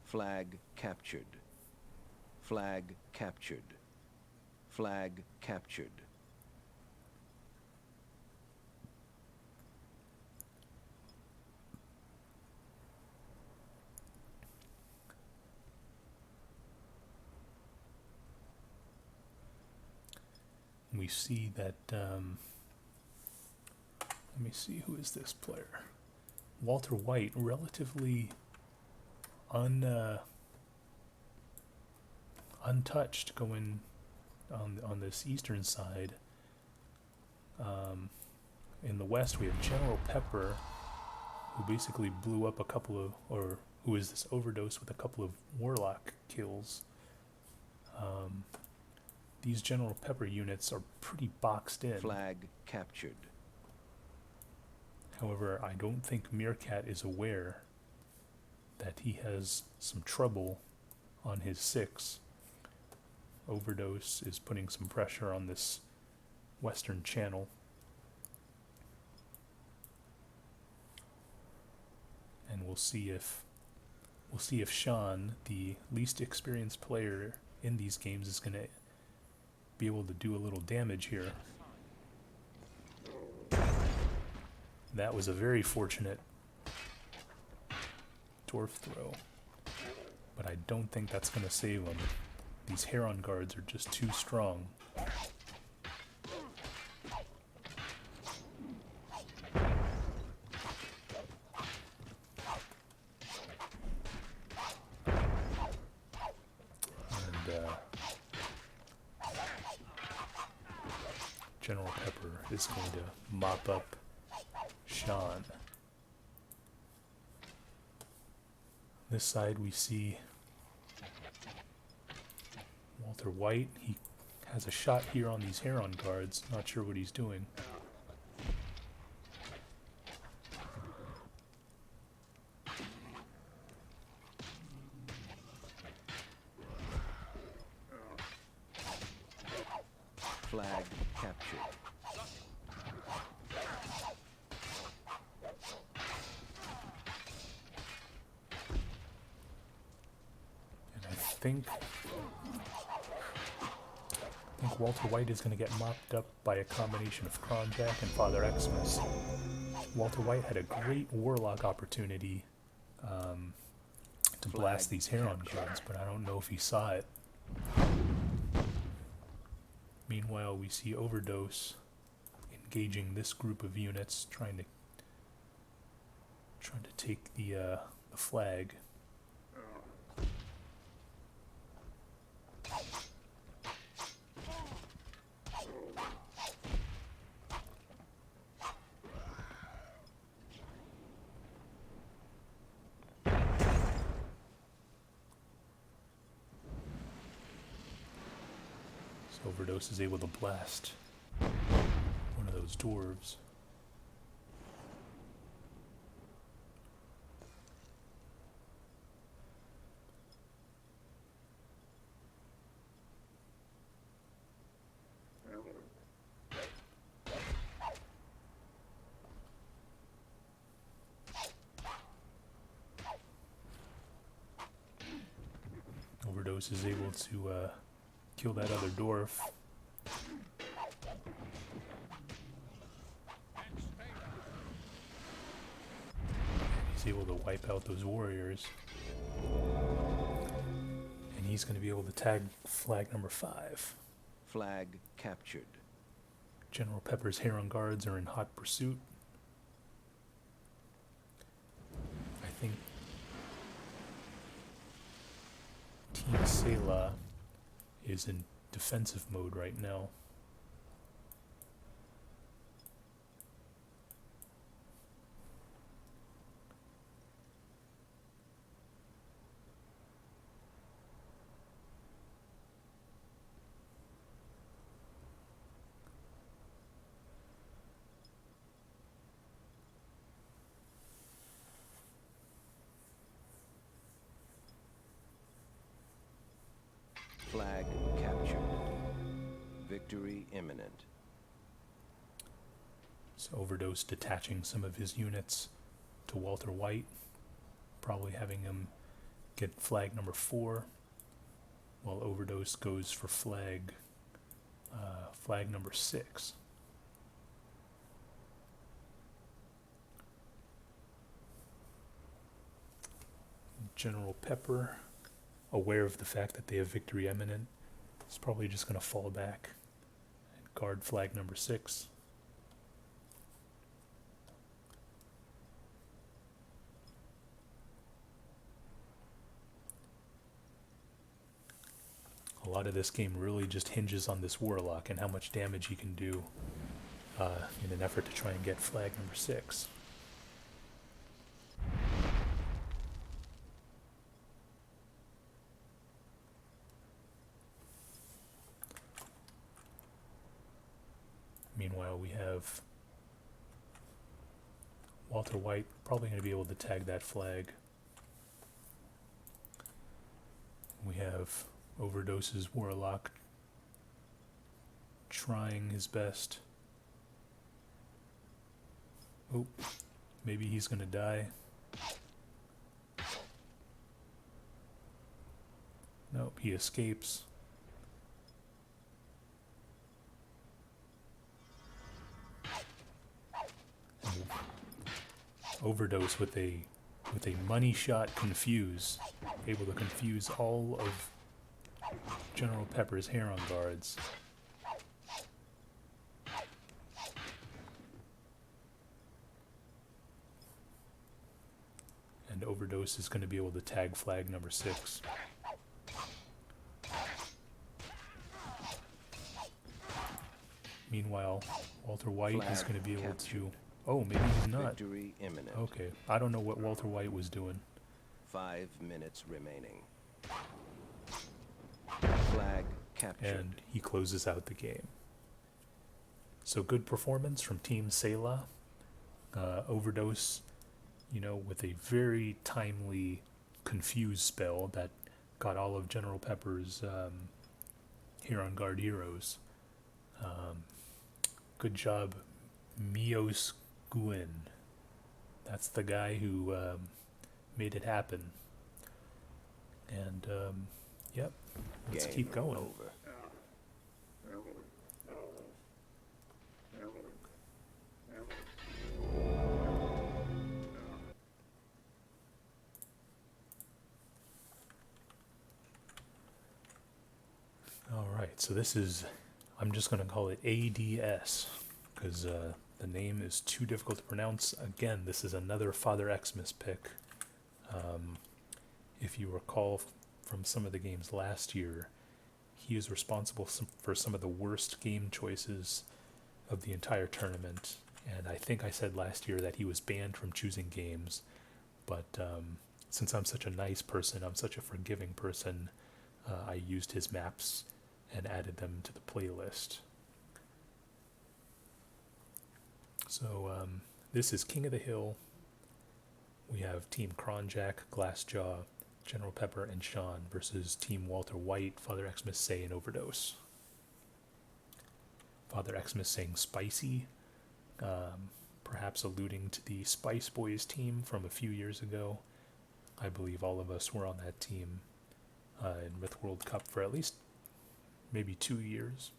Flag captured. Flag captured. Flag captured. We see that, let me see, who is this player? Walter White, relatively untouched going on this eastern side. In the west we have General Pepper, who basically blew up a couple of, or who is this overdose with a couple of Warlock kills. These General Pepper units are pretty boxed in. Flag captured. However, I don't think Meerkat is aware that he has some trouble on his 6. Overdose is putting some pressure on this western channel. And we'll see if Sean, the least experienced player in these games, is going to be able to do a little damage here. That was a very fortunate dwarf throw, but I don't think that's going to save him. These Heron guards are just too strong. General Pepper is going to mop up Sean. This side we see Walter White. He has a shot here on these Heron guards. Not sure what he's doing. Flag captured. And I think Walter White is going to get mopped up by a combination of Kronjack and Father Xmas. Walter White had a great Warlock opportunity to blast these Heron guards, but I don't know if he saw it. Meanwhile, we see Overdose engaging this group of units, trying to take the flag. Overdose is able to blast one of those dwarves. Overdose is able to kill that other dwarf. He's able to wipe out those warriors. And he's going to be able to tag flag number 5. Flag captured. General Pepper's Heron guards are in hot pursuit. I think Team Selah is in defensive mode right now. Flag captured. Victory imminent. So Overdose detaching some of his units to Walter White, probably having him get flag number 4, while Overdose goes for flag flag number 6. General Pepper, aware of the fact that they have victory imminent, is probably just going to fall back and guard flag number 6. A lot of this game really just hinges on this Warlock and how much damage he can do in an effort to try and get flag number 6. Meanwhile, we have Walter White probably going to be able to tag that flag. We have Overdoses Warlock trying his best. Oh, maybe he's going to die. Nope, he escapes. Overdose with a money shot confuse, able to confuse all of General Pepper's Heron guards. And Overdose is going to be able to tag flag number 6. Meanwhile, Walter White is going to be able to... Oh, maybe he's not. Victory imminent. Okay, I don't know what Walter White was doing. 5 minutes remaining. Flag captured. And he closes out the game. So good performance from Team Selah. Overdose, with a very timely confuse spell that got all of General Pepper's Heron Guard heroes. Good job, Mios Guin. That's the guy who made it happen. And, yep, let's keep going. Over. Alright, so this is, I'm just going to call it ADS, because the name is too difficult to pronounce. Again, this is another Father Xmas pick. If you recall from some of the games last year, he is responsible for some of the worst game choices of the entire tournament. And I think I said last year that he was banned from choosing games. But since I'm such a nice person, I'm such a forgiving person, I used his maps and added them to the playlist. So this is King of the Hill. We have Team Kronjack, Glassjaw, General Pepper, and Sean versus Team Walter White, Father Xmas Say, and Overdose. Father Xmas saying spicy, perhaps alluding to the Spice Boys team from a few years ago. I believe all of us were on that team in Myth World Cup for at least maybe 2 years.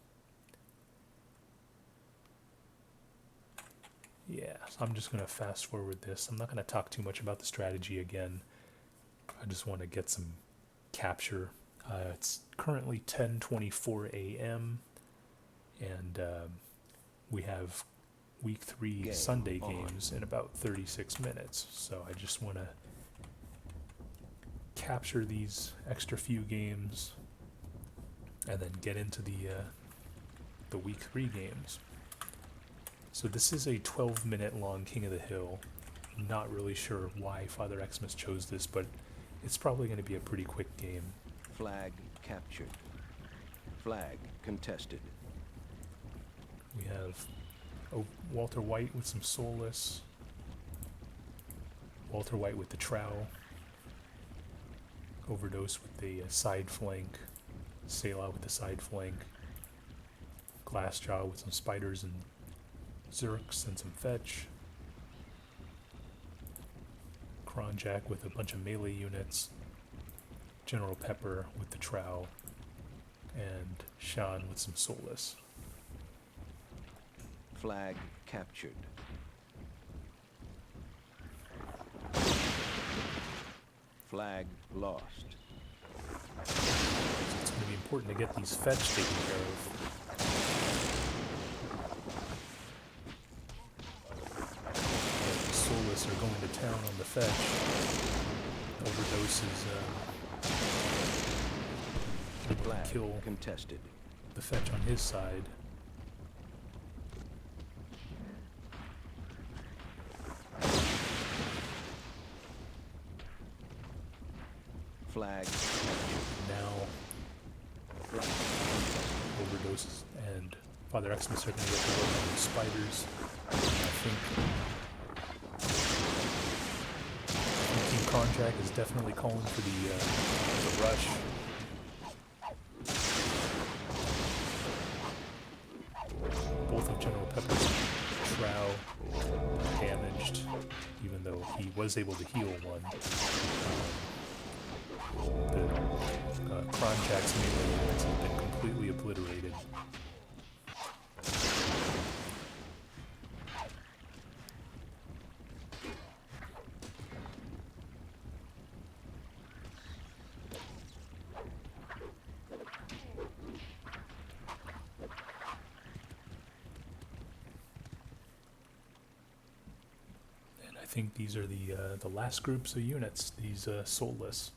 Yeah, so I'm just going to fast forward this. I'm not going to talk too much about the strategy again. I just want to get some capture. It's currently 10:24 a.m. and we have week 3 Sunday games in about 36 minutes. So I just want to capture these extra few games and then get into the week 3 games. So this is a 12-minute long King of the Hill. I'm not really sure why Father Xmas chose this, but it's probably going to be a pretty quick game. Flag captured. Flag contested. We have Walter White with some Soulless. Walter White with the Trowel. Overdose with the side flank. Selah with the side flank. Glassjaw with some Spiders and Zerks and some Fetch. Kronjack with a bunch of melee units. General Pepper with the Trowel. And Sean with some Soulless. Flag captured. Flag lost. It's going to be important to get these fetch taken care of. The Soulless are going to town on the fetch. Overdose is able to kill contested. the fetch on his side. Flag. Now, Overdose and Father Xmas are going to get to work on the spiders. I think Team Kronjack is definitely calling for the rush. Both of General Pepper's Trow damaged, even though he was able to heal one. The Kronjack's melee units have been completely obliterated. And I think these are the last groups of units, these Soulless.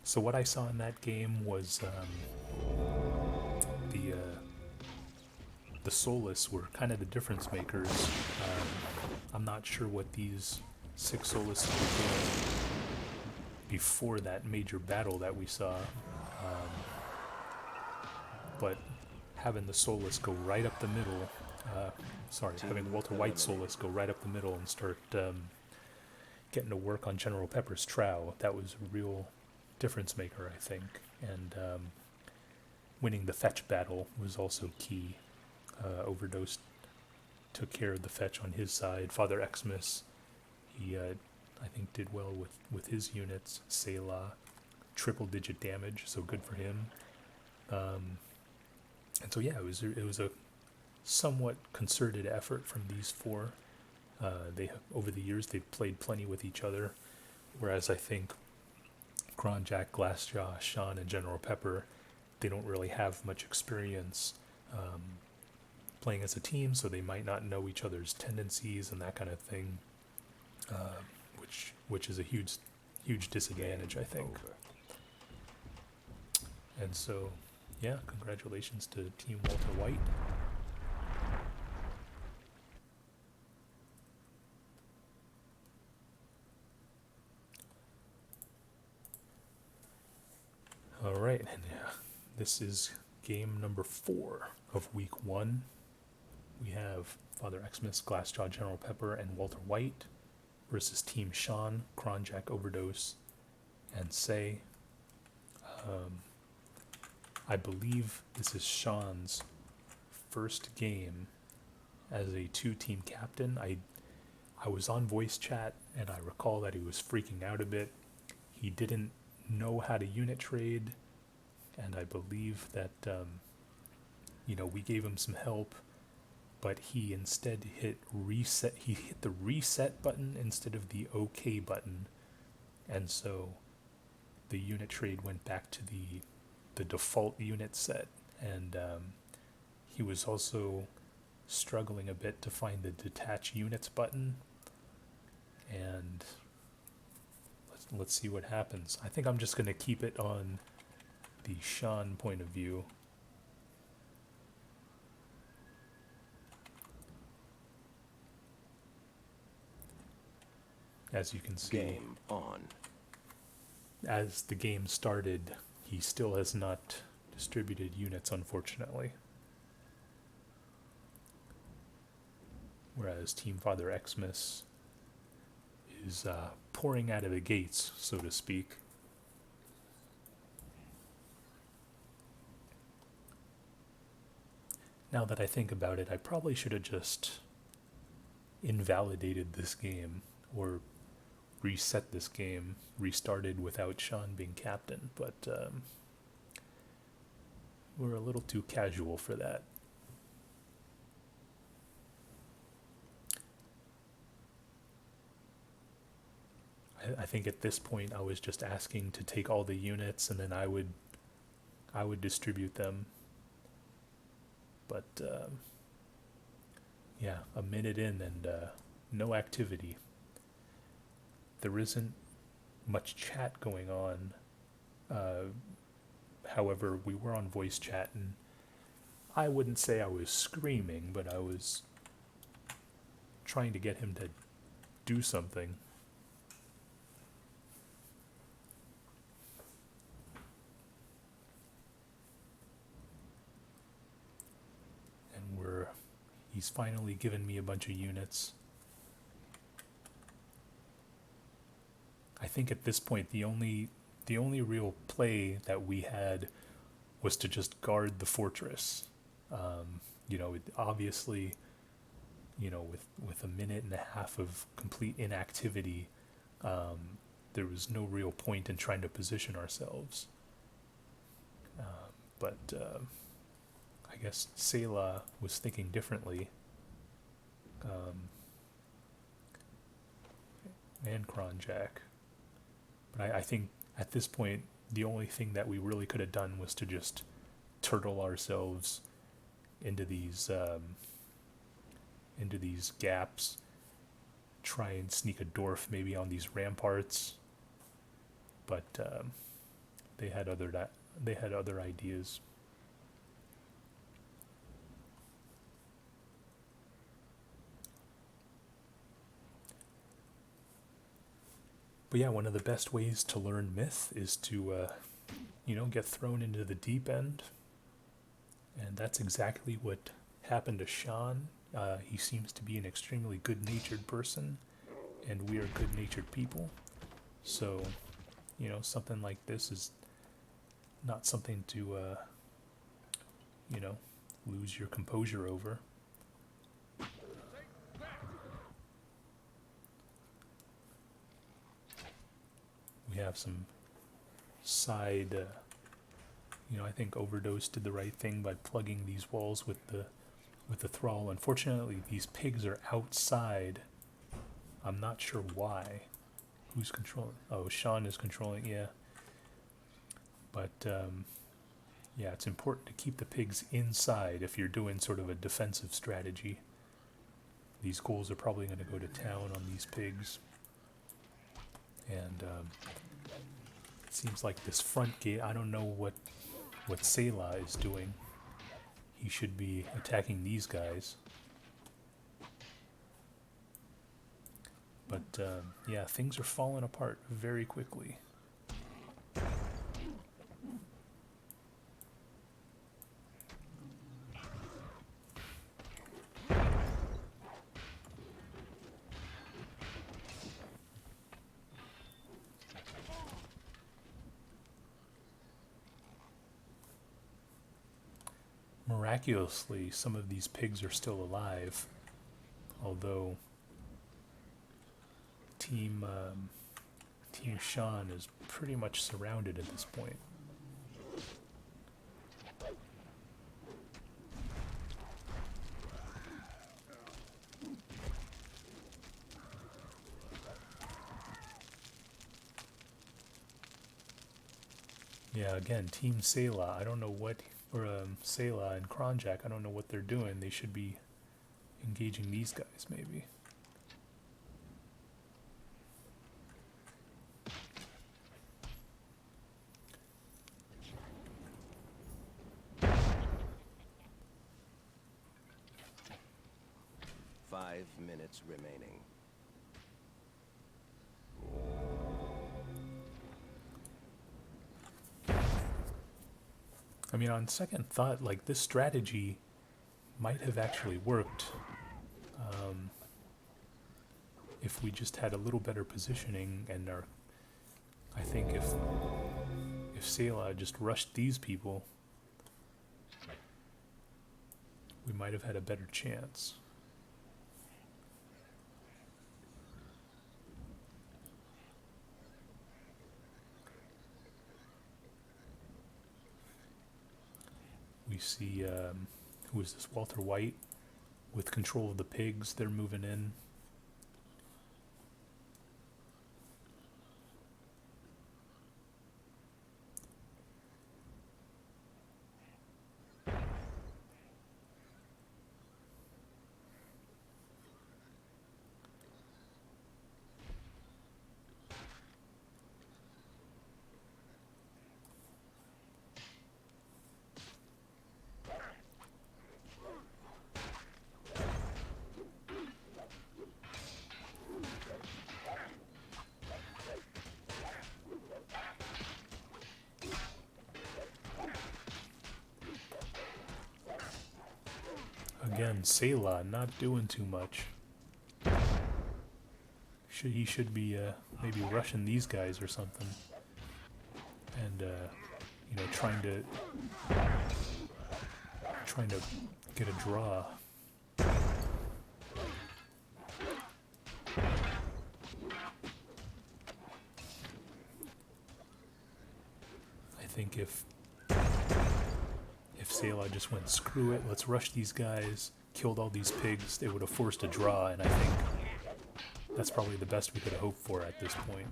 So what I saw in that game was the Soulless were kind of the difference makers. I'm not sure what these 6 Soulless were doing before that major battle that we saw, but having the Soulless go right up the middle, having Walter White Soulless go right up the middle and start getting to work on General Pepper's Trow, that was a real difference maker, I think, and winning the fetch battle was also key. Overdose took care of the fetch on his side. Father Xmas, he I think did well with his units. Selah, triple-digit damage, so good for him. And so yeah, it was a somewhat concerted effort from these 4. They over the years they've played plenty with each other, whereas I think Kronjack, Glassjaw, Sean, and General Pepper, they don't really have much experience playing as a team, so they might not know each other's tendencies and that kind of thing, which is a huge disadvantage, I think. And so, yeah, congratulations to Team Walter White. Alright, and this is game number 4 of week 1. We have Father Xmas, Glassjaw, General Pepper, and Walter White versus Team Sean, Kronjack, Overdose, and Say. I believe this is Sean's first game as a 2-team captain. I was on voice chat, and I recall that he was freaking out a bit. He didn't know how to unit trade, and I believe that we gave him some help, but he instead hit reset. He hit the reset button instead of the OK button, and so the unit trade went back to the default unit set, and he was also struggling a bit to find the detach units button, and let's see what happens. I think I'm just going to keep it on the Sean point of view. As you can see, game on. As the game started, he still has not distributed units, unfortunately. Whereas Team Father Xmas is pouring out of the gates, so to speak. Now that I think about it, I probably should have just invalidated this game, or reset this game, restarted without Sean being captain, but we're a little too casual for that. I think at this point I was just asking to take all the units and then I would distribute them. But yeah, a minute in and no activity. There isn't much chat going on. However, we were on voice chat, and I wouldn't say I was screaming, but I was trying to get him to do something. And he's finally given me a bunch of units. I think at this point the only real play that we had was to just guard the fortress. You know, obviously, you know, with a minute and a half of complete inactivity, there was no real point in trying to position ourselves. But I guess Selah was thinking differently. And Kronjack. But I think at this point, the only thing that we really could have done was to just turtle ourselves into these gaps, try and sneak a dwarf maybe on these ramparts. But they had other ideas. But yeah, one of the best ways to learn myth is to, you know, get thrown into the deep end. And that's exactly what happened to Sean. He seems to be an extremely good-natured person, and we are good-natured people. So, you know, something like this is not something to, you know, lose your composure over. We have some side, you know, I think Overdose did the right thing by plugging these walls with the thrall. Unfortunately, these pigs are outside. I'm not sure why. Who's controlling? Oh, Sean is controlling, yeah. But, yeah, it's important to keep the pigs inside if you're doing sort of a defensive strategy. These ghouls are probably going to go to town on these pigs. And it seems like this front gate, I don't know what Selah is doing. He should be attacking these guys. But yeah, things are falling apart very quickly. Miraculously, some of these pigs are still alive, although Team Sean is pretty much surrounded at this point. Yeah, again, Team Selah, I don't know what, or Selah and Kronjack, I don't know what they're doing. They should be engaging these guys, maybe. Five minutes remaining. I mean, on second thought, like, this strategy might have actually worked if we just had a little better positioning, and I think if Selah just rushed these people, we might have had a better chance. We see, who is this, Walter White, with control of the pigs. They're moving in. Again, Selah not doing too much. He should be maybe rushing these guys or something, and you know, trying to get a draw. I think if Selah just went, screw it, let's rush these guys, killed all these pigs, they would have forced a draw, and I think that's probably the best we could have hoped for at this point.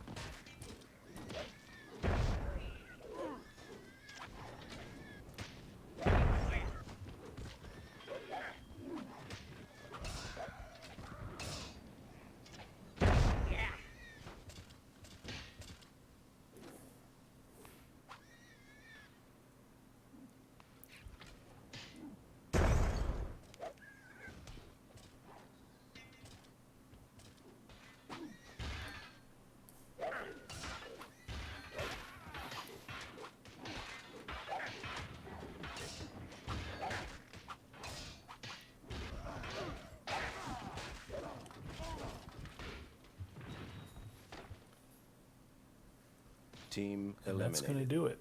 Team And eliminated. that's going to do it.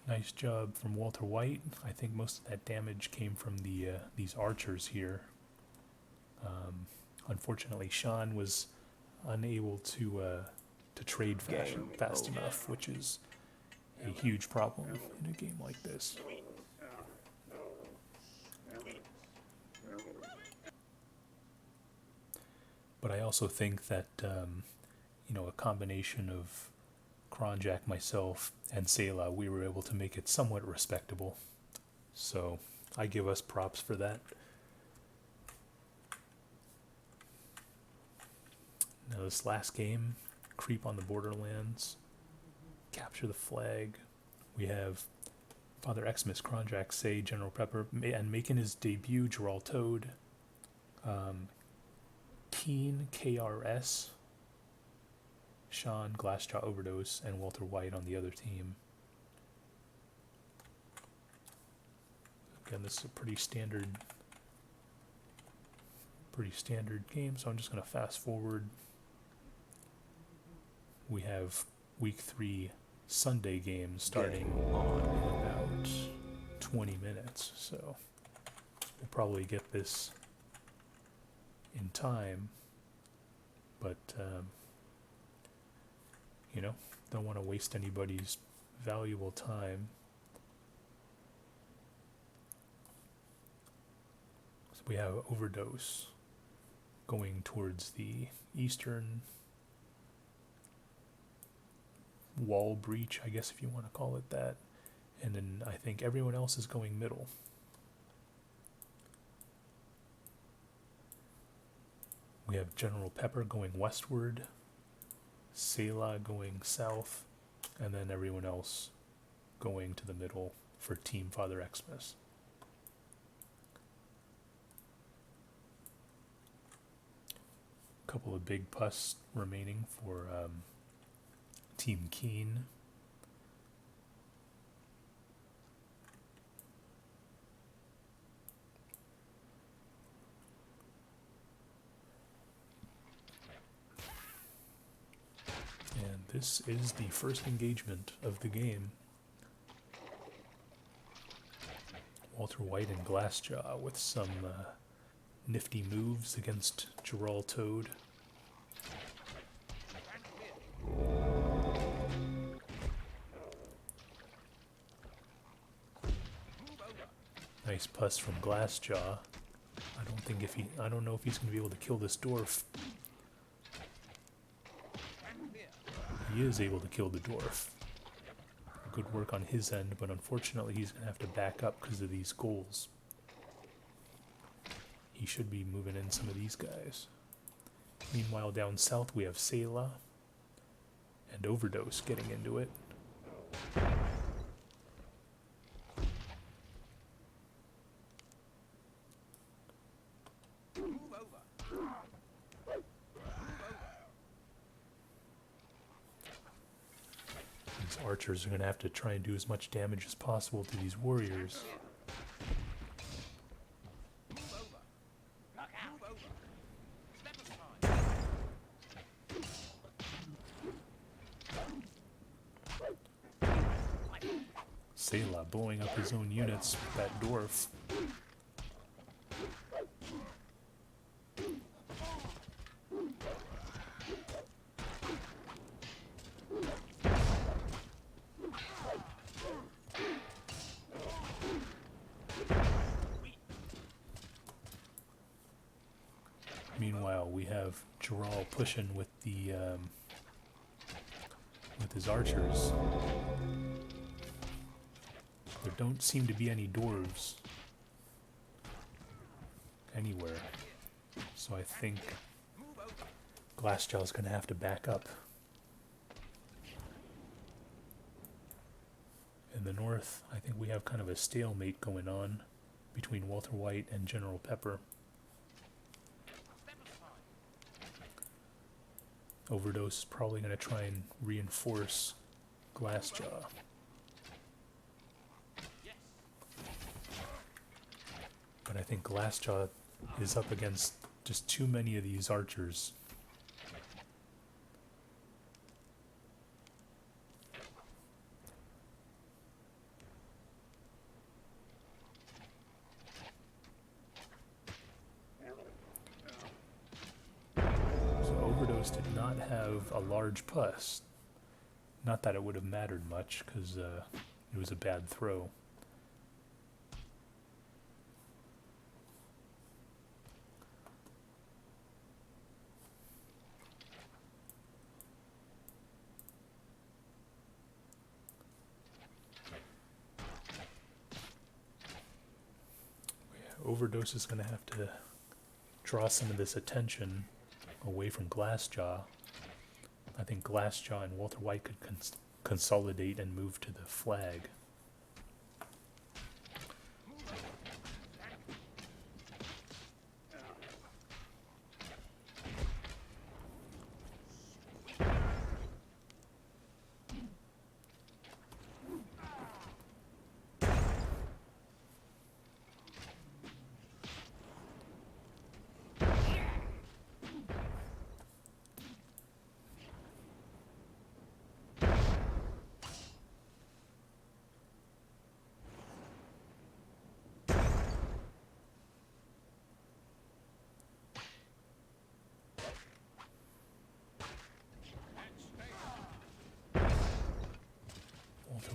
Nice job from Walter White. I think most of that damage came from the these archers here. Unfortunately, Sean was unable to trade fast enough, which is a huge problem in a game like this. But I also think that, you know, a combination of Kronjack, myself, and Selah, we were able to make it somewhat respectable. So I give us props for that. Now this last game, creep on the borderlands, capture the flag. We have Father Xmas, Kronjack, Say, General Pepper, and making his debut, Gerald Toad. Keen, KRS, Sean, Glassjaw Overdose, and Walter White on the other team. Again, this is a pretty standard game, so I'm just going to fast forward. We have week 3 Sunday games starting in about 20 minutes, so we'll probably get this in time, but you know, don't want to waste anybody's valuable time. So we have Overdose going towards the eastern wall breach, I guess, if you want to call it that, and then I think everyone else is going middle. We have General Pepper going westward, Selah going south, and then everyone else going to the middle for Team Father Xmas. A couple of big pus remaining for Team Keen. And this is the first engagement of the game. Walter White and Glassjaw with some nifty moves against Gerald Toad. Nice pus from Glassjaw. I don't know if he's going to be able to kill this dwarf. He is able to kill the dwarf. Good work on his end, but unfortunately he's going to have to back up because of these Ghols. He should be moving in some of these guys. Meanwhile, down south we have Selah and Overdose getting into it. Archers are going to have to try and do as much damage as possible to these warriors. Selah blowing up his own units with that dwarf. Meanwhile, we have Ghol pushing with the with his archers. There don't seem to be any dwarves anywhere, so I think Glassjaw's going to have to back up. In the north, I think we have kind of a stalemate going on between Walter White and General Pepper. Overdose is probably going to try and reinforce Glassjaw. But I think Glassjaw is up against just too many of these archers. So Overdose did not have a large plus. Not that it would have mattered much, because it was a bad throw. Overdose is going to have to draw some of this attention away from Glassjaw. I think Glassjaw and Walter White could consolidate and move to the flag.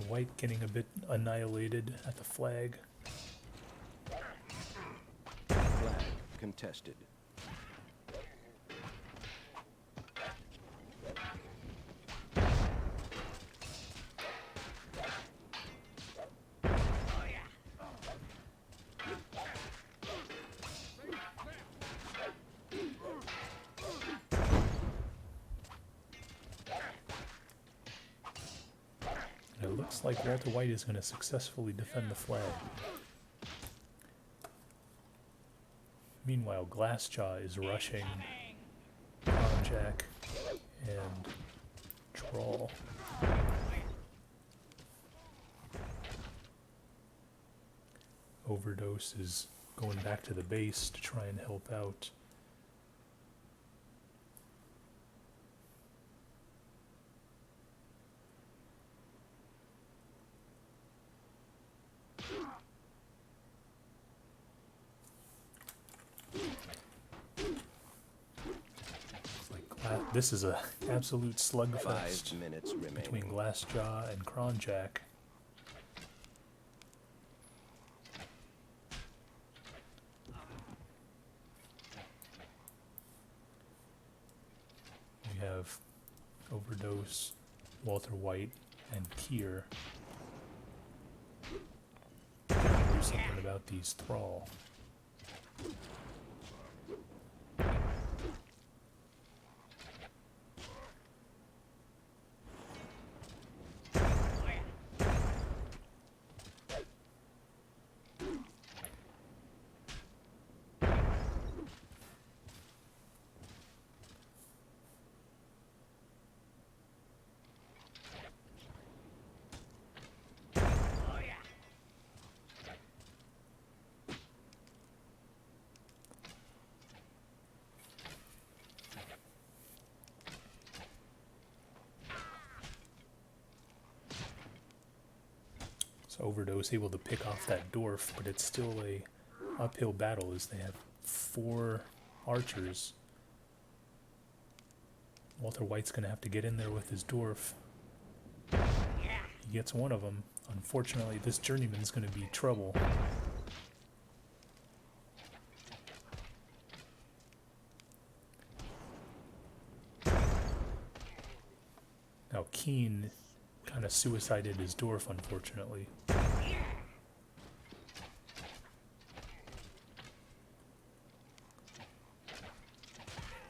White getting a bit annihilated at the flag. Flag contested. Looks like Walter White is going to successfully defend the flag. Meanwhile, Glassjaw is rushing Kronjack and Troll. Overdose is going back to the base to try and help out. This is a absolute slugfest between Glassjaw and Kronjack. We have Overdose, Walter White, and Kier. Do something about these Thrall. So Overdose able to pick off that dwarf, but it's still a uphill battle as they have 4 archers. Walter White's going to have to get in there with his dwarf. He gets one of them. Unfortunately, this journeyman's going to be trouble. Now Keen kind of suicided his dwarf, unfortunately.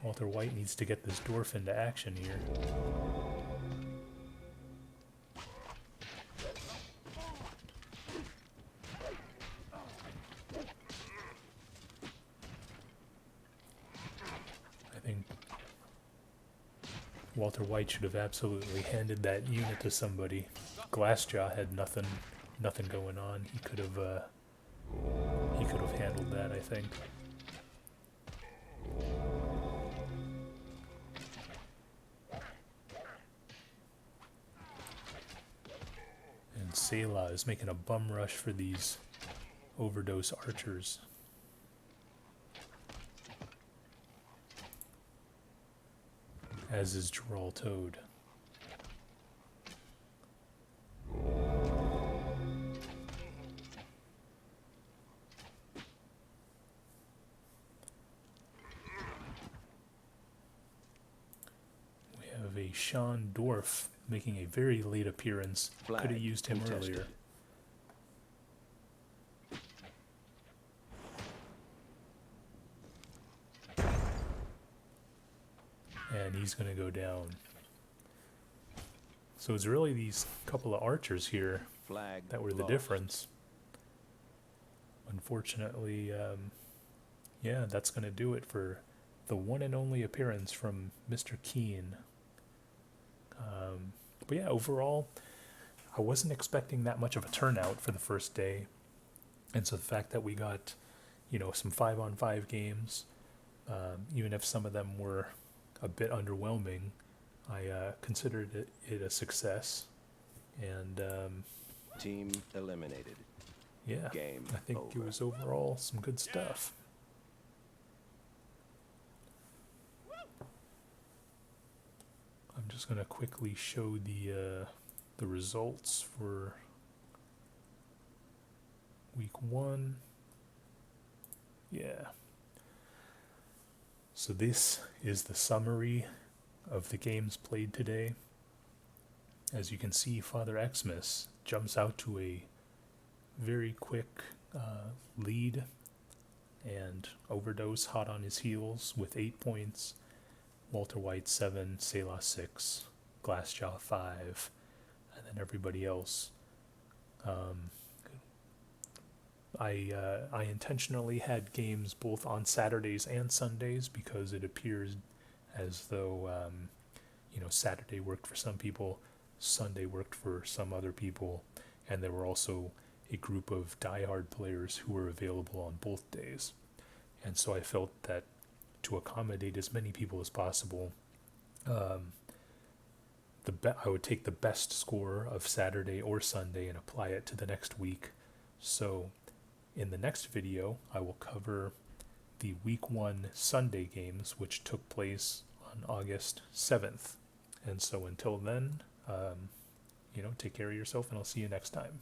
Walter White needs to get this dwarf into action here. I think Walter White should have absolutely handed that unit to somebody. Glassjaw had nothing going on. He could have handled that, I think. And Selah is making a bum rush for these Overdose archers. As is Gerald Toad. We have a Sean Dwarf making a very late appearance. Could have used him earlier. And he's going to go down. So it's really these couple of archers here that were the difference. Unfortunately, yeah, that's going to do it for the one and only appearance from Mr. Keen. But yeah, overall, I wasn't expecting that much of a turnout for the first day. And so the fact that we got, you know, some 5-on-5 games, even if some of them were a bit underwhelming, I considered it a success. And team eliminated. Yeah, Game I think over. it was overall some good stuff. I'm just gonna quickly show the results for week 1. Yeah. So this is the summary of the games played today. As you can see, Father Xmas jumps out to a very quick lead, and Overdose hot on his heels with 8 points. Walter White 7, Selah 6, Glassjaw 5, and then everybody else. I intentionally had games both on Saturdays and Sundays because it appears as though you know, Saturday worked for some people, Sunday worked for some other people, and there were also a group of diehard players who were available on both days. And so I felt that to accommodate as many people as possible, I would take the best score of Saturday or Sunday and apply it to the next week. So in the next video, I will cover the week 1 Sunday games, which took place on August 7th. And so until then, you know, take care of yourself, and I'll see you next time.